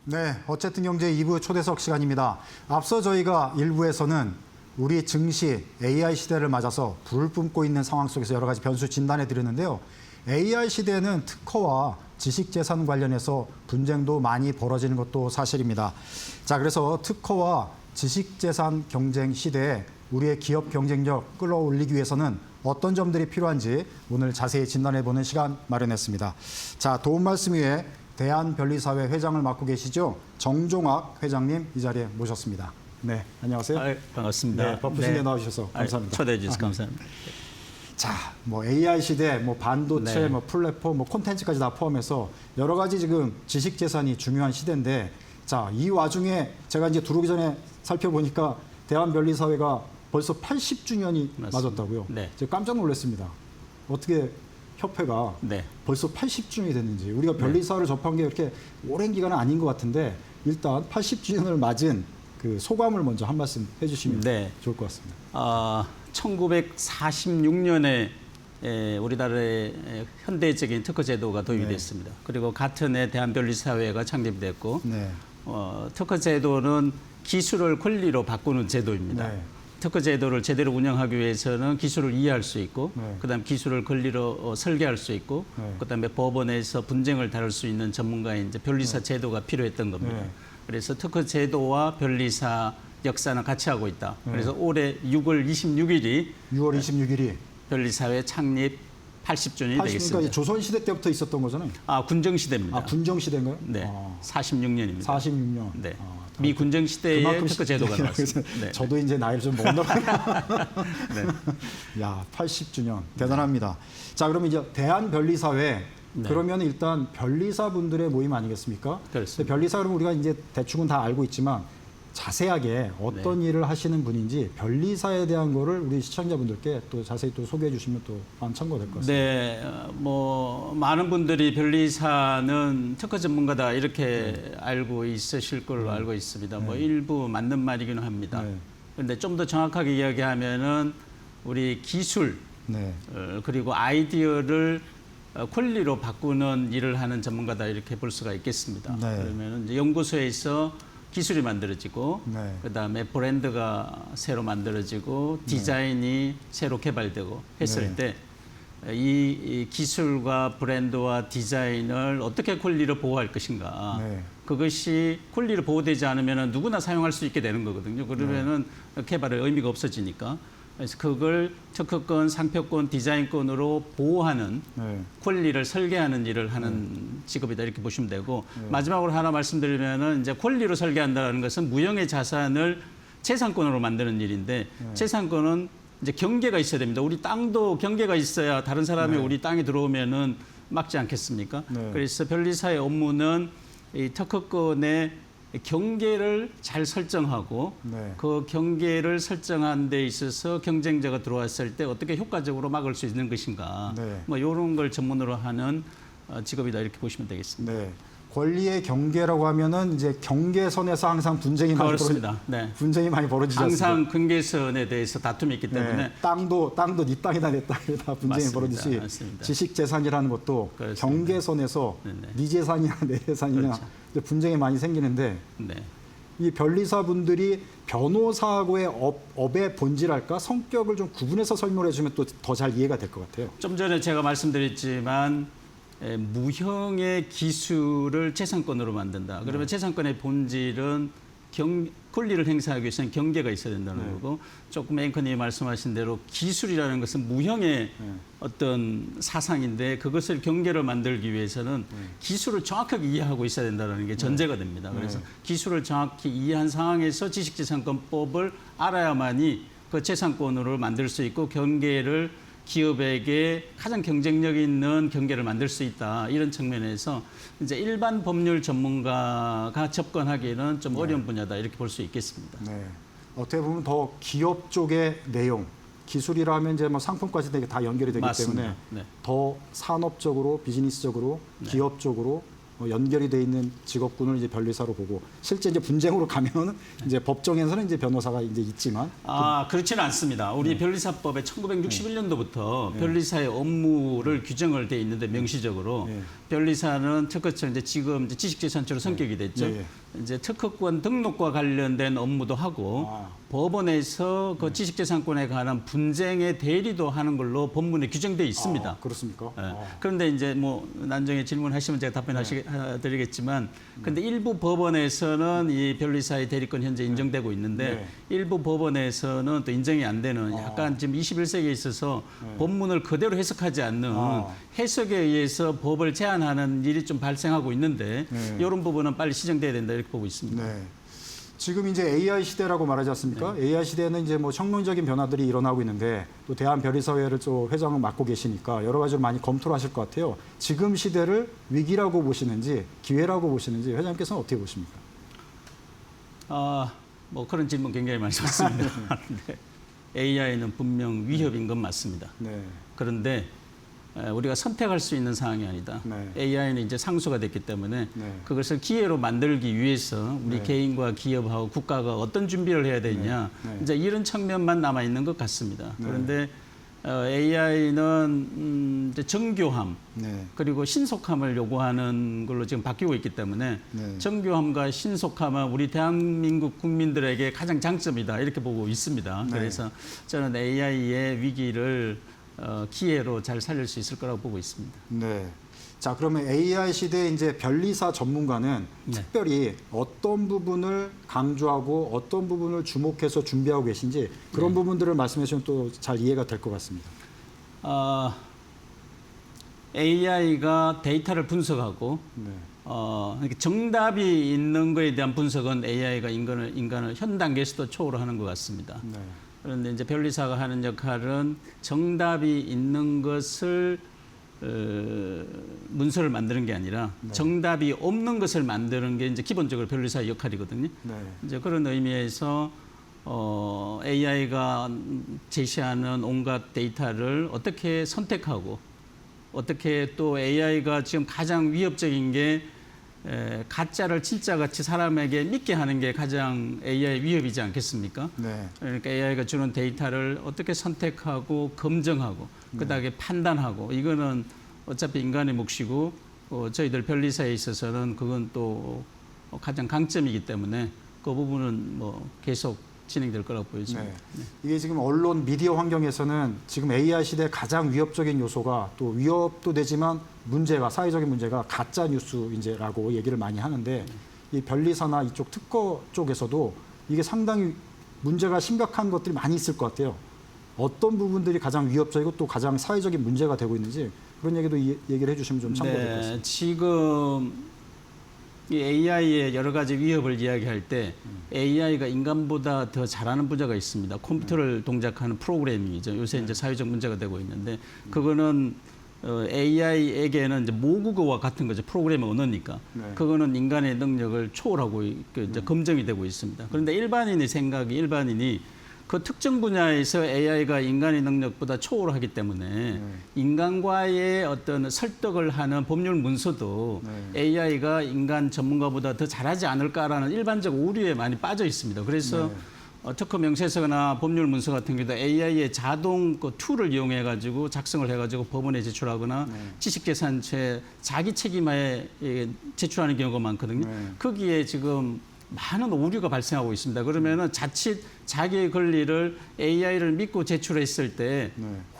네, 어쨌든 경제 2부 초대석 시간입니다. 앞서 저희가 1부에서는 우리 증시 AI 시대를 맞아서 불을 뿜고 있는 상황 속에서 여러 가지 변수 진단해 드렸는데요. AI 시대에는 특허와 지식재산 관련해서 분쟁도 많이 벌어지는 것도 사실입니다. 자, 그래서 특허와 지식재산 경쟁 시대에 우리의 기업 경쟁력 끌어올리기 위해서는 어떤 점들이 필요한지 오늘 자세히 진단해보는 시간 마련했습니다. 자, 도움 말씀 위해 대한변리사회 회장을 맡고 계시죠? 정종학 회장님 이 자리에 모셨습니다. 네, 안녕하세요. 반갑습니다. 네, 바쁘신데 나와주셔서 감사합니다. 초대해 주셔서 감사합니다. 자, 뭐 AI 시대, 뭐 반도체, 네. 뭐 플랫폼, 뭐 콘텐츠까지 다 포함해서 여러 가지 지금 지식 재산이 중요한 시대인데, 자, 이 와중에 제가 이제 들어오기 전에 살펴보니까 대한변리사회가 벌써 80주년이 맞습니다. 맞았다고요. 네. 제가 깜짝 놀랐습니다. 어떻게 협회가 네. 벌써 80주년이 됐는지. 우리가 변리사를 접한 게 그렇게 오랜 기간은 아닌 것 같은데 일단 80주년을 맞은 그 소감을 먼저 한 말씀 해주시면 네. 좋을 것 같습니다. 1946년에 우리나라의 현대적인 특허 제도가 도입이 네. 됐습니다. 그리고 같은 해 대한변리사회가 창립됐고 네. 특허 제도는 기술을 권리로 바꾸는 제도입니다. 네. 특허 제도를 제대로 운영하기 위해서는 기술을 이해할 수 있고, 네. 그다음 기술을 권리로 설계할 수 있고, 네. 그다음에 법원에서 분쟁을 다룰 수 있는 전문가의 이제 변리사 제도가 필요했던 겁니다. 네. 그래서 특허 제도와 변리사 역사는 같이 하고 있다. 네. 그래서 올해 6월 26일이 6월 26일이 변리사회 창립 80주년이 80, 되겠습니다. 그러니까 조선시대 때부터 있었던 거잖아요. 군정시대입니다. 아, 군정시대인가요? 네, 아, 46년입니다. 46년. 네. 아, 미 군정시대에 그만큼 특허 제도가 시대라 나왔습니다. 그래서 네. 저도 이제 나이를 좀 먹나 봐요. 네. 야, 80주년. 대단합니다. 자, 그러면 이제 대한변리사회. 네. 그러면 일단 변리사 분들의 모임 아니겠습니까? 그렇습니다. 변리사 그러면 우리가 이제 대충은 다 알고 있지만 자세하게 어떤 네. 일을 하시는 분인지 변리사에 대한 거를 우리 시청자분들께 또 자세히 또 소개해 주시면 또 마음 참고가 될 것 같습니다. 네, 많은 분들이 변리사는 특허 전문가다 이렇게 알고 있으실 걸로 알고 있습니다. 일부 맞는 말이기는 합니다. 네. 그런데 좀 더 정확하게 이야기하면은 우리 기술 네. 그리고 아이디어를 권리로 바꾸는 일을 하는 전문가다 이렇게 볼 수가 있겠습니다. 네. 그러면 이제 연구소에서 기술이 만들어지고 네. 그다음에 브랜드가 새로 만들어지고 디자인이 새로 개발되고 했을 네. 때 이 기술과 브랜드와 디자인을 어떻게 권리로 보호할 것인가. 네. 그것이 권리로 보호되지 않으면 누구나 사용할 수 있게 되는 거거든요. 그러면은 개발의 의미가 없어지니까. 그래서 그걸 특허권, 상표권, 디자인권으로 보호하는 네. 권리를 설계하는 일을 하는 직업이다 이렇게 보시면 되고 마지막으로 하나 말씀드리면은 이제 권리로 설계한다는 것은 무형의 자산을 재산권으로 만드는 일인데 재산권은 이제 경계가 있어야 됩니다. 우리 땅도 경계가 있어야 다른 사람이 우리 땅에 들어오면은 막지 않겠습니까? 네. 그래서 변리사의 업무는 이 특허권의 경계를 잘 설정하고 네. 그 경계를 설정한 데 있어서 경쟁자가 들어왔을 때 어떻게 효과적으로 막을 수 있는 것인가. 네. 뭐 이런 걸 전문으로 하는 직업이다 이렇게 보시면 되겠습니다. 네. 권리의 경계라고 하면은 이제 경계선에서 항상 분쟁이 많이 그렇습니다. 네. 분쟁이 많이 벌어지지 않습니까? 항상 경계선에 대해서 다툼이 있기 때문에 네. 땅도 네 땅이다 내 땅이다 분쟁이 맞습니다. 벌어지듯이 맞습니다. 지식 재산이라는 것도 그렇습니다. 경계선에서 네네. 네 재산이냐 내 재산이냐 그렇죠. 이제 분쟁이 많이 생기는데 네. 이 변리사분들이 변호사하고의 업의 본질할까 성격을 좀 구분해서 설명해 주면 또 더 잘 이해가 될 것 같아요. 좀 전에 제가 말씀드렸지만 무형의 기술을 재산권으로 만든다. 그러면 재산권의 본질은 권리를 행사하기 위해서는 경계가 있어야 된다는 거고 조금 앵커님이 말씀하신 대로 기술이라는 것은 무형의 어떤 사상인데 그것을 경계를 만들기 위해서는 기술을 정확하게 이해하고 있어야 된다는 게 전제가 됩니다. 그래서 기술을 정확히 이해한 상황에서 지식재산권법을 알아야만이 그 재산권으로 만들 수 있고 경계를 기업에게 가장 경쟁력 있는 경계를 만들 수 있다. 이런 측면에서 이제 일반 법률 전문가가 접근하기에는 좀 어려운 분야다. 이렇게 볼 수 있겠습니다. 네. 어떻게 보면 더 기업 쪽의 내용, 기술이라 하면 이제 뭐 상품까지 되게 다 연결이 되기 맞습니다. 때문에 네. 더 산업적으로, 비즈니스적으로, 기업적으로 연결이 돼 있는 직업군을 이제 변리사로 보고 실제 이제 분쟁으로 가면은 이제 법정에서는 이제 변호사가 이제 있지만 그렇지는 않습니다. 우리 변리사법에 1961년도부터 변리사의 업무를 규정을 돼 있는데 명시적으로 변리사는 특허청 이제 지금 이제 지식재산처로 성격이 됐죠. 이제 특허권 등록과 관련된 업무도 하고 법원에서 그 지식재산권에 관한 분쟁의 대리도 하는 걸로 법문에 규정되어 있습니다. 아, 그렇습니까? 예. 그런데 이제 뭐 나중에 질문하시면 제가 답변드리겠지만, 근데 일부 법원에서는 이 변리사의 대리권 현재 인정되고 있는데 일부 법원에서는 또 인정이 안 되는 약간 지금 21세기에 있어서 법문을 그대로 해석하지 않는 해석에 의해서 법을 제한하는 일이 좀 발생하고 있는데 이런 부분은 빨리 시정돼야 된다 이렇게 보고 있습니다. 네. 지금 이제 AI 시대라고 말하지 않습니까? AI 시대는 이제 뭐 혁명적인 변화들이 일어나고 있는데 또 대한변리사회를 또 회장을 맡고 계시니까 여러 가지로 많이 검토를 하실 것 같아요. 지금 시대를 위기라고 보시는지 기회라고 보시는지 회장님께서는 어떻게 보십니까? 뭐 그런 질문 굉장히 많이 받습니다. 그런데 AI는 분명 위협인 건 맞습니다. 네. 그런데 우리가 선택할 수 있는 상황이 아니다. 네. AI는 이제 상수가 됐기 때문에 네. 그것을 기회로 만들기 위해서 우리 네. 개인과 기업하고 국가가 어떤 준비를 해야 되느냐. 네. 이제 이런 측면만 남아 있는 것 같습니다. 그런데 AI는 이제 정교함 네. 그리고 신속함을 요구하는 걸로 지금 바뀌고 있기 때문에 네. 정교함과 신속함은 우리 대한민국 국민들에게 가장 장점이다 이렇게 보고 있습니다. 네. 그래서 저는 AI의 위기를 기회로 잘 살릴 수 있을 거라고 보고 있습니다. 네. 자, 그러면 AI 시대 이제 변리사 전문가는 네. 특별히 어떤 부분을 강조하고 어떤 부분을 주목해서 준비하고 계신지 그런 부분들을 말씀해 주시면 또 잘 이해가 될 것 같습니다. AI가 데이터를 분석하고 네. 이렇게 정답이 있는 거에 대한 분석은 AI가 인간을 현 단계에서도 초월하는 것 같습니다. 네. 그런데 이제 변리사가 하는 역할은 정답이 있는 것을 문서를 만드는 게 아니라 정답이 없는 것을 만드는 게 이제 기본적으로 변리사의 역할이거든요. 네. 이제 그런 의미에서 AI가 제시하는 온갖 데이터를 어떻게 선택하고 어떻게 또 AI가 지금 가장 위협적인 게 가짜를 진짜같이 사람에게 믿게 하는 게 가장 AI 위협이지 않겠습니까? 네. 그러니까 AI가 주는 데이터를 어떻게 선택하고 검증하고 그다음에 판단하고 이거는 어차피 인간의 몫이고 저희들 변리사에 있어서는 그건 또 가장 강점이기 때문에 그 부분은 뭐 계속 진행될 거라고 보여집니다. 네. 이게 지금 언론 미디어 환경에서는 지금 AI 시대 가장 위협적인 요소가 또 위협도 되지만 문제가 사회적인 문제가 가짜 뉴스인제라고 얘기를 많이 하는데 이 변리사나 이쪽 특허 쪽에서도 이게 상당히 문제가 심각한 것들이 많이 있을 것 같아요. 어떤 부분들이 가장 위협적이고 또 가장 사회적인 문제가 되고 있는지 그런 얘기도 얘기를 해주시면 좀 참고될 것 같습니다. 지금 이 AI의 여러 가지 위협을 이야기할 때 AI가 인간보다 더 잘하는 분야가 있습니다. 컴퓨터를 동작하는 프로그래밍이죠. 요새 이제 사회적 문제가 되고 있는데 그거는 AI에게는 이제 모국어와 같은 거죠. 프로그래밍 언어니까. 네. 그거는 인간의 능력을 초월하고 이제 검증이 되고 있습니다. 그런데 일반인이 그 특정 분야에서 AI가 인간의 능력보다 초월하기 때문에 인간과의 어떤 설득을 하는 법률 문서도 AI가 인간 전문가보다 더 잘하지 않을까라는 일반적 우려에 많이 빠져 있습니다. 그래서 특허 명세서나 법률 문서 같은 경우도 AI의 자동 그 툴을 이용해 가지고 작성을 해 가지고 법원에 제출하거나 지식재산체 자기 책임하에 제출하는 경우가 많거든요. 거기에 지금 많은 오류가 발생하고 있습니다. 그러면은 자칫 자기의 권리를 AI를 믿고 제출했을 때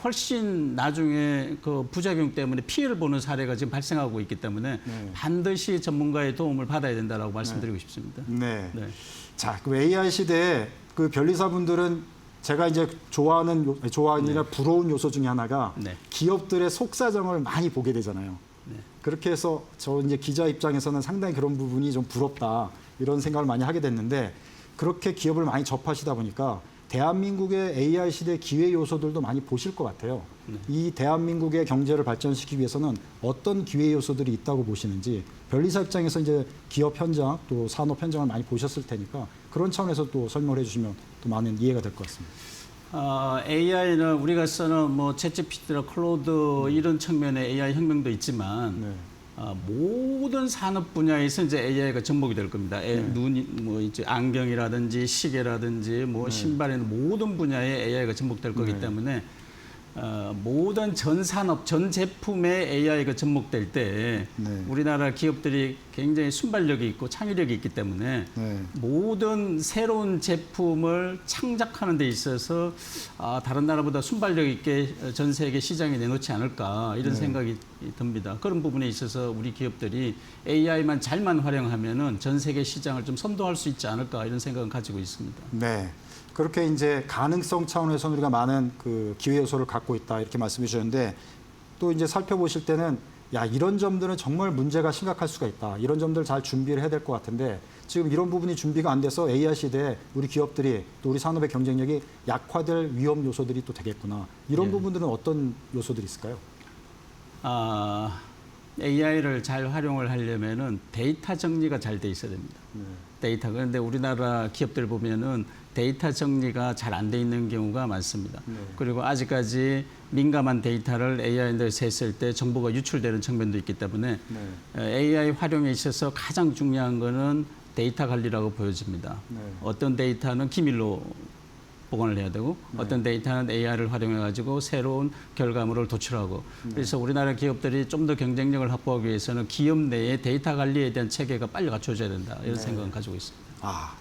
훨씬 나중에 그 부작용 때문에 피해를 보는 사례가 지금 발생하고 있기 때문에 반드시 전문가의 도움을 받아야 된다라고 말씀드리고 싶습니다. 네. 네. 자, 그 AI 시대에 그 변리사분들은 제가 이제 좋아하는 부러운 요소 중에 하나가 네. 기업들의 속사정을 많이 보게 되잖아요. 그렇게 해서 저 이제 기자 입장에서는 상당히 그런 부분이 좀 부럽다 이런 생각을 많이 하게 됐는데 그렇게 기업을 많이 접하시다 보니까 대한민국의 AI 시대 기회 요소들도 많이 보실 것 같아요. 이 대한민국의 경제를 발전시키기 위해서는 어떤 기회 요소들이 있다고 보시는지 변리사 입장에서 이제 기업 현장 또 산업 현장을 많이 보셨을 테니까 그런 차원에서 또 설명을 해주시면 또 많은 이해가 될 것 같습니다. AI는 우리가 쓰는 뭐 챗GPT나 클로드 이런 측면의 AI 혁명도 있지만 모든 산업 분야에서 이제 AI가 접목이 될 겁니다. 눈이 뭐 이제 안경이라든지 시계라든지 뭐 신발에는 모든 분야에 AI가 접목될 거기 때문에 모든 전 산업, 전 제품에 AI가 접목될 때 네. 우리나라 기업들이 굉장히 순발력이 있고 창의력이 있기 때문에 네. 모든 새로운 제품을 창작하는 데 있어서 다른 나라보다 순발력 있게 전 세계 시장에 내놓지 않을까 이런 생각이 듭니다. 그런 부분에 있어서 우리 기업들이 AI만 잘만 활용하면은 전 세계 시장을 좀 선도할 수 있지 않을까 이런 생각을 가지고 있습니다. 네. 그렇게 이제 가능성 차원에서 우리가 많은 그 기회 요소를 갖고 있다 이렇게 말씀해 주셨는데 또 이제 살펴보실 때는 야 이런 점들은 정말 문제가 심각할 수가 있다. 이런 점들 잘 준비를 해야 될 것 같은데 지금 이런 부분이 준비가 안 돼서 AI 시대에 우리 기업들이 또 우리 산업의 경쟁력이 약화될 위험 요소들이 또 되겠구나. 이런 부분들은 어떤 요소들이 있을까요? AI를 잘 활용을 하려면은 데이터 정리가 잘 돼 있어야 됩니다. 데이터. 그런데 우리나라 기업들 보면은 데이터 정리가 잘 안 돼 있는 경우가 많습니다. 그리고 아직까지 민감한 데이터를 AI에서 했을 때 정보가 유출되는 측면도 있기 때문에 AI 활용에 있어서 가장 중요한 거는 데이터 관리라고 보여집니다. 어떤 데이터는 기밀로 보관을 해야 되고 어떤 데이터는 AI를 활용해 가지고 새로운 결과물을 도출하고 그래서 우리나라 기업들이 좀 더 경쟁력을 확보하기 위해서는 기업 내에 데이터 관리에 대한 체계가 빨리 갖춰져야 된다 이런 생각을 가지고 있습니다.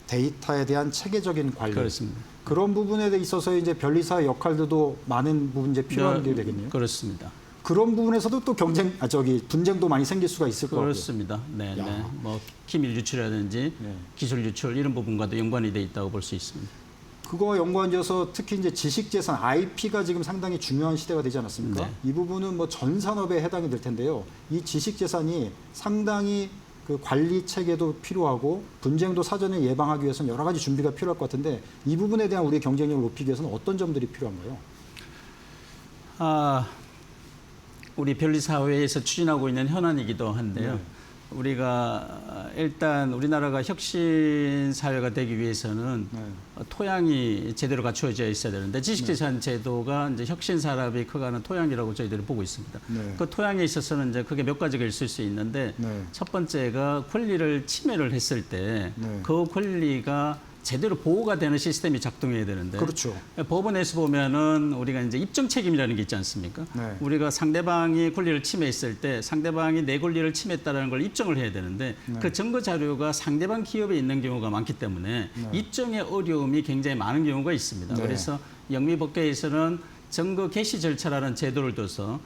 데이터에 대한 체계적인 관리. 그렇습니다. 그런 부분에 있어서 이제 변리사의 역할들도 많은 부분 이제 필요한 게 되겠네요. 그렇습니다. 그런 부분에서도 또 분쟁도 많이 생길 수가 있을 것 같고요. 그렇습니다. 네, 네. 뭐 기밀 유출이라든지 기술 유출 이런 부분과도 연관이 돼 있다고 볼 수 있습니다. 그거와 연관지어서 특히 이제 지식재산 IP가 지금 상당히 중요한 시대가 되지 않았습니까? 네. 이 부분은 뭐 전 산업에 해당이 될 텐데요. 이 지식재산이 상당히 그 관리 체계도 필요하고 분쟁도 사전에 예방하기 위해서는 여러 가지 준비가 필요할 것 같은데 이 부분에 대한 우리의 경쟁력을 높이기 위해서는 어떤 점들이 필요한가요? 우리 변리사회에서 추진하고 있는 현안이기도 한데요. 우리가 일단 우리나라가 혁신 사회가 되기 위해서는 토양이 제대로 갖추어져 있어야 되는데 지식재산 제도가 이제 혁신 산업이 커가는 토양이라고 저희들이 보고 있습니다. 그 토양에 있어서는 이제 그게 몇 가지가 있을 수 있는데 첫 번째가 권리를 침해를 했을 때 그 권리가 제대로 보호가 되는 시스템이 작동해야 되는데 그렇죠. 법원에서 보면은 우리가 이제 입증 책임이라는 게 있지 않습니까? 우리가 상대방이 권리를 침해했을 때 상대방이 내 권리를 침해했다는 걸 입증을 해야 되는데 그 증거 자료가 상대방 기업에 있는 경우가 많기 때문에 입증의 어려움이 굉장히 많은 경우가 있습니다. 그래서 영미법계에서는 증거 개시 절차라는 제도를 둬서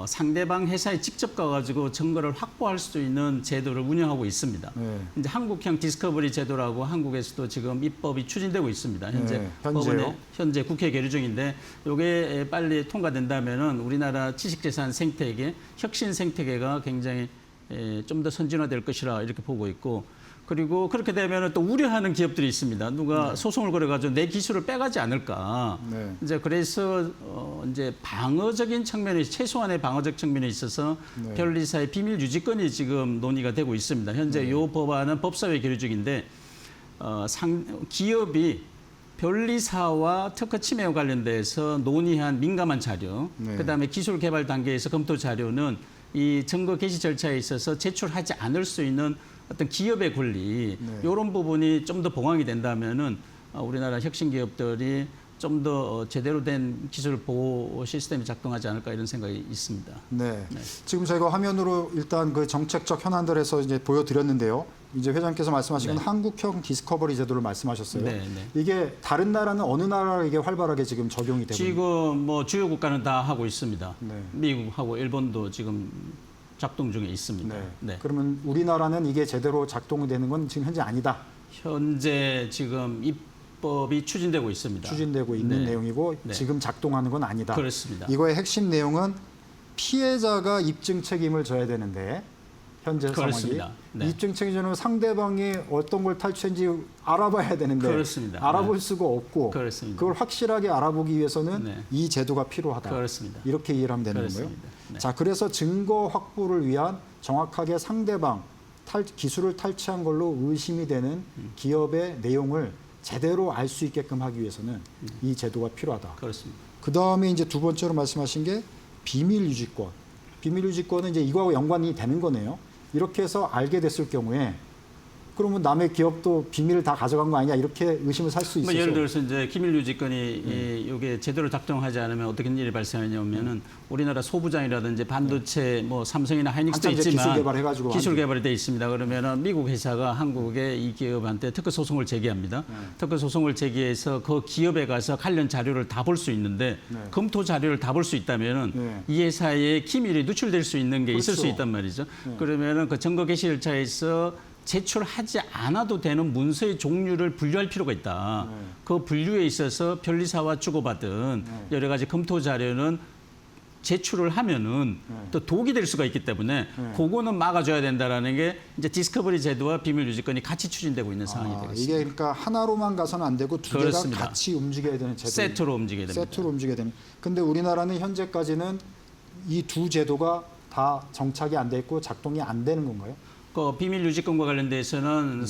상대방 회사에 직접 가가지고 증거를 확보할 수 있는 제도를 운영하고 있습니다. 이제 한국형 디스커버리 제도라고 한국에서도 지금 입법이 추진되고 있습니다. 현재 법원에 현재 국회 계류 중인데 이게 빨리 통과된다면은 우리나라 지식재산 생태계, 혁신 생태계가 굉장히 좀 더 선진화될 것이라 이렇게 보고 있고. 그리고 그렇게 되면 또 우려하는 기업들이 있습니다. 누가 소송을 걸어가지고 내 기술을 빼가지 않을까. 이제 그래서 이제 방어적인 측면에 최소한의 방어적 측면에 있어서 변리사의 비밀 유지권이 지금 논의가 되고 있습니다. 현재 이 법안은 법사위 계류 중인데 기업이 변리사와 특허 침해와 관련돼서 논의한 민감한 자료, 그다음에 기술 개발 단계에서 검토 자료는 이 증거 개시 절차에 있어서 제출하지 않을 수 있는 어떤 기업의 권리 이런 부분이 좀 더 보강이 된다면은 우리나라 혁신 기업들이 좀 더 제대로 된 기술 보호 시스템이 작동하지 않을까 이런 생각이 있습니다. 지금 저희가 화면으로 일단 그 정책적 현안들에서 이제 보여드렸는데요. 이제 회장께서 말씀하신 건 한국형 디스커버리 제도를 말씀하셨어요. 이게 다른 나라는 어느 나라에 이게 활발하게 지금 적용이 되고 지금 뭐 주요 국가는 다 하고 있습니다. 미국하고 일본도 지금 작동 중에 있습니다. 그러면 우리나라는 이게 제대로 작동이 되는 건 지금 현재 아니다. 현재 지금 입법이 추진되고 있습니다. 추진되고 있는 내용이고 지금 작동하는 건 아니다. 그렇습니다. 이거의 핵심 내용은 피해자가 입증 책임을 져야 되는데 현재 그렇습니다. 상황이 입증 책임자는 상대방이 어떤 걸 탈취했는지 알아봐야 되는데 그렇습니다. 알아볼 수가 없고 그렇습니다. 그걸 확실하게 알아보기 위해서는 이 제도가 필요하다. 그렇습니다. 이렇게 이해를 하면 되는 거예요. 자, 그래서 증거 확보를 위한 정확하게 상대방 기술을 탈취한 걸로 의심이 되는 기업의 내용을 제대로 알 수 있게끔 하기 위해서는 이 제도가 필요하다. 그렇습니다. 그 다음에 이제 두 번째로 말씀하신 게 비밀 유지권. 비밀 유지권은 이제 이거하고 연관이 되는 거네요. 이렇게 해서 알게 됐을 경우에 그러면 남의 기업도 비밀을 다 가져간 거 아니냐 이렇게 의심을 살 수 뭐 있어서 예를 들어서 이제 기밀 유지권이 이게 제대로 작동하지 않으면 어떻게 일이 발생하냐면은 우리나라 소부장이라든지 반도체 뭐 삼성이나 하이닉스도 한참 이제 있지만 기술 개발해가지고 기술 개발이 돼 있습니다. 그러면은 미국 회사가 한국의 이 기업한테 특허 소송을 제기합니다. 특허 소송을 제기해서 그 기업에 가서 관련 자료를 다 볼 수 있는데 검토 자료를 다 볼 수 있다면은 이 회사의 기밀이 누출될 수 있는 게 있을 수 그렇죠. 있단 말이죠. 그러면은 그 증거 개시 절차에서 제출하지 않아도 되는 문서의 종류를 분류할 필요가 있다. 그 분류에 있어서 변리사와 주고받은 여러 가지 검토 자료는 제출을 하면은 또 독이 될 수가 있기 때문에 그거는 막아줘야 된다라는 게 이제 디스커버리 제도와 비밀 유지권이 같이 추진되고 있는 상황이 되겠습니다. 이게 그러니까 하나로만 가서는 안 되고 두 그렇습니다. 개가 같이 움직여야 되는 제도. 세트로 움직여야 됩니다. 세트로 움직여야 되는. 근데 우리나라는 현재까지는 이 두 제도가 다 정착이 안 돼 있고 작동이 안 되는 건가요? 그 비밀 유지권과 관련돼서는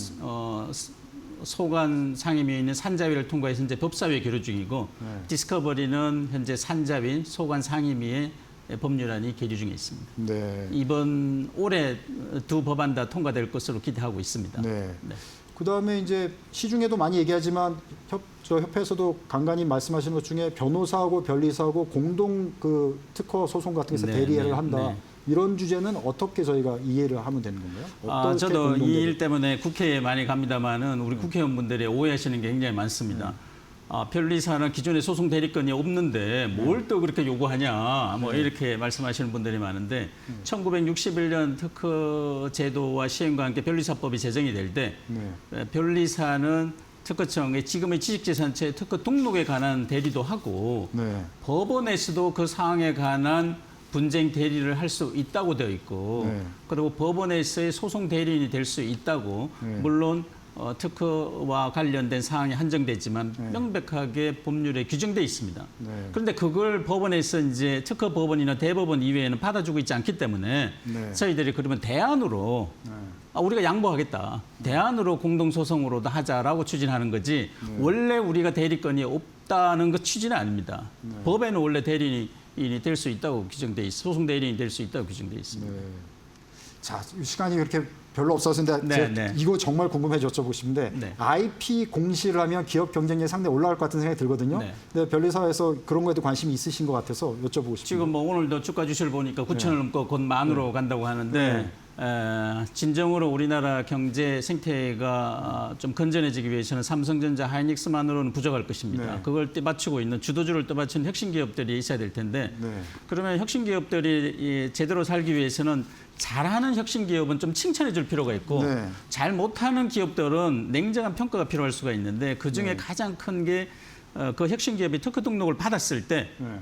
소관 상임위에 있는 산자위를 통과해서 이제 법사위에 계류 중이고 디스커버리는 현재 산자위 소관 상임위에 법률안이 계류 중에 있습니다. 네. 이번 올해 두 법안 다 통과될 것으로 기대하고 있습니다. 네. 네. 그다음에 이제 시중에도 많이 얘기하지만 저 협회에서도 간간히 말씀하시는 것 중에 변호사하고 변리사하고 공동 그 특허 소송 같은 데서 네, 대리를 네, 한다. 네. 이런 주제는 어떻게 저희가 이해를 하면 되는 건가요? 어떻게 저도 공동 이 대리? 일 때문에 국회에 많이 갑니다만은 우리 국회의원분들이 오해하시는 게 굉장히 많습니다. 변리사는 기존에 소송 대리권이 없는데 뭘 또 그렇게 요구하냐 뭐 이렇게 말씀하시는 분들이 많은데 1961년 특허 제도와 시행과 함께 변리사법이 제정이 될 때 변리사는 특허청의 지금의 지식재산체 특허 등록에 관한 대리도 하고 네. 법원에서도 그 사항에 관한 분쟁 대리를 할 수 있다고 되어 있고 네. 그리고 법원에서의 소송 대리인이 될 수 있다고 네. 물론 특허와 관련된 사항이 한정되지만 네. 명백하게 법률에 규정돼 있습니다. 네. 그런데 그걸 법원에서 이제 특허 법원이나 대법원 이외에는 받아주고 있지 않기 때문에 네. 저희들이 그러면 대안으로 우리가 양보하겠다. 대안으로 공동소송으로도 하자라고 추진하는 거지 원래 우리가 대리권이 없다는 그 취지는 아닙니다. 법에는 원래 대리인이 될 수 있다고 규정돼 있어. 소송 대리인이 될 수 있다고 규정돼 있습니다. 네. 자, 시간이 그렇게 별로 없어서인데 네, 제가 네. 이거 정말 궁금해서 여쭤보고 싶은데 네. IP 공시를 하면 기업 경쟁력이 상당히 올라갈 것 같은 생각이 들거든요. 네. 근데 변리사에서 그런 거에도 관심이 있으신 것 같아서 여쭤보고 싶습니다. 지금 뭐 오늘도 주가 주시를 보니까 9천을 넘고 곧 만으로 간다고 하는데 진정으로 우리나라 경제 생태가 좀 건전해지기 위해서는 삼성전자, 하이닉스만으로는 부족할 것입니다. 네. 그걸 맞추고 있는 주도주를 떠받치는 혁신 기업들이 있어야 될 텐데 네. 그러면 혁신 기업들이 제대로 살기 위해서는 잘하는 혁신 기업은 좀 칭찬해 줄 필요가 있고 네. 잘 못하는 기업들은 냉정한 평가가 필요할 수가 있는데 그중에 가장 큰 게 그 혁신 기업이 특허 등록을 받았을 때 네.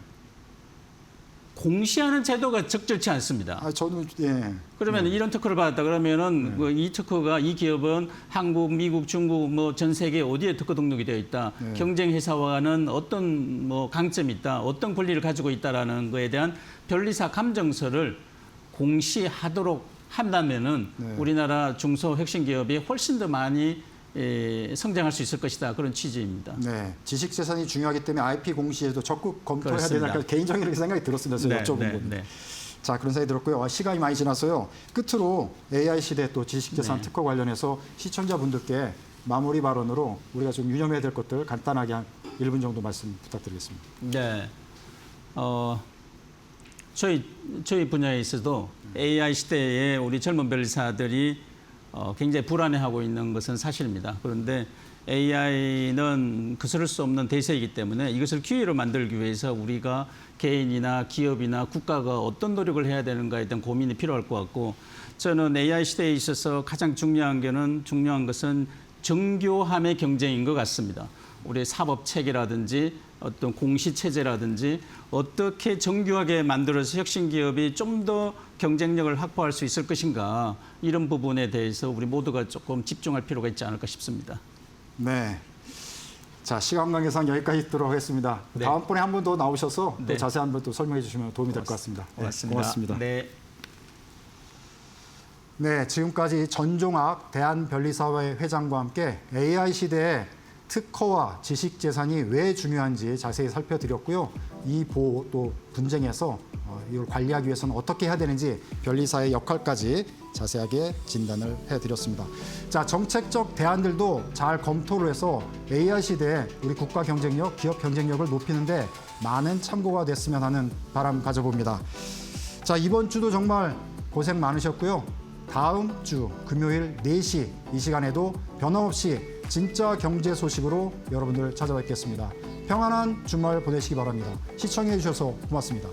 공시하는 제도가 적절치 않습니다. 저는 예. 그러면 이런 특허를 받았다 그러면은 이 특허가 이 기업은 한국, 미국, 중국 뭐 전 세계 어디에 특허 등록이 되어 있다. 경쟁 회사와는 어떤 뭐 강점이 있다. 어떤 권리를 가지고 있다라는 거에 대한 변리사 감정서를 공시하도록 한다면은 우리나라 중소 혁신 기업이 훨씬 더 많이 성장할 수 있을 것이다. 그런 취지입니다. 네, 지식 재산이 중요하기 때문에 IP 공시에도 적극 검토해야 그렇습니다. 되나 개인적인 그렇게 생각이 들었습니다. 그래서 여쭤본 겁니다. 자, 그런 생각이 들었고요. 시간이 많이 지났어요. 끝으로 AI 시대 또 지식 재산 특허 관련해서 시청자분들께 마무리 발언으로 우리가 좀 유념해야 될 것들 간단하게 한 1분 정도 말씀 부탁드리겠습니다. 네. 저희 분야에 있어도 AI 시대에 우리 젊은 변리사들이 굉장히 불안해하고 있는 것은 사실입니다. 그런데 AI는 거스를 수 없는 대세이기 때문에 이것을 기회로 만들기 위해서 우리가 개인이나 기업이나 국가가 어떤 노력을 해야 되는가에 대한 고민이 필요할 것 같고 저는 AI 시대에 있어서 가장 중요한 것은 정교함의 경쟁인 것 같습니다. 우리 사법 체계라든지 어떤 공시 체제라든지 어떻게 정교하게 만들어서 혁신 기업이 좀 더 경쟁력을 확보할 수 있을 것인가 이런 부분에 대해서 우리 모두가 조금 집중할 필요가 있지 않을까 싶습니다. 네. 자, 시간 관계상 여기까지 듣도록 하겠습니다. 네. 다음번에 한 번 더 나오셔서 또 네. 자세한 번 또 설명해 주시면 도움이 될 것 같습니다. 네, 고맙습니다. 네. 네, 지금까지 전종학 대한변리사회 회장과 함께 AI 시대에 특허와 지식재산이 왜 중요한지 자세히 살펴드렸고요. 이 보호 또 분쟁에서 이걸 관리하기 위해서는 어떻게 해야 되는지 변리사의 역할까지 자세하게 진단을 해드렸습니다. 자, 정책적 대안들도 잘 검토를 해서 AI 시대에 우리 국가 경쟁력, 기업 경쟁력을 높이는데 많은 참고가 됐으면 하는 바람 가져봅니다. 자, 이번 주도 정말 고생 많으셨고요. 다음 주 금요일 4시 이 시간에도 변함없이 진짜 경제 소식으로 여러분들 찾아뵙겠습니다. 평안한 주말 보내시기 바랍니다. 시청해 주셔서 고맙습니다.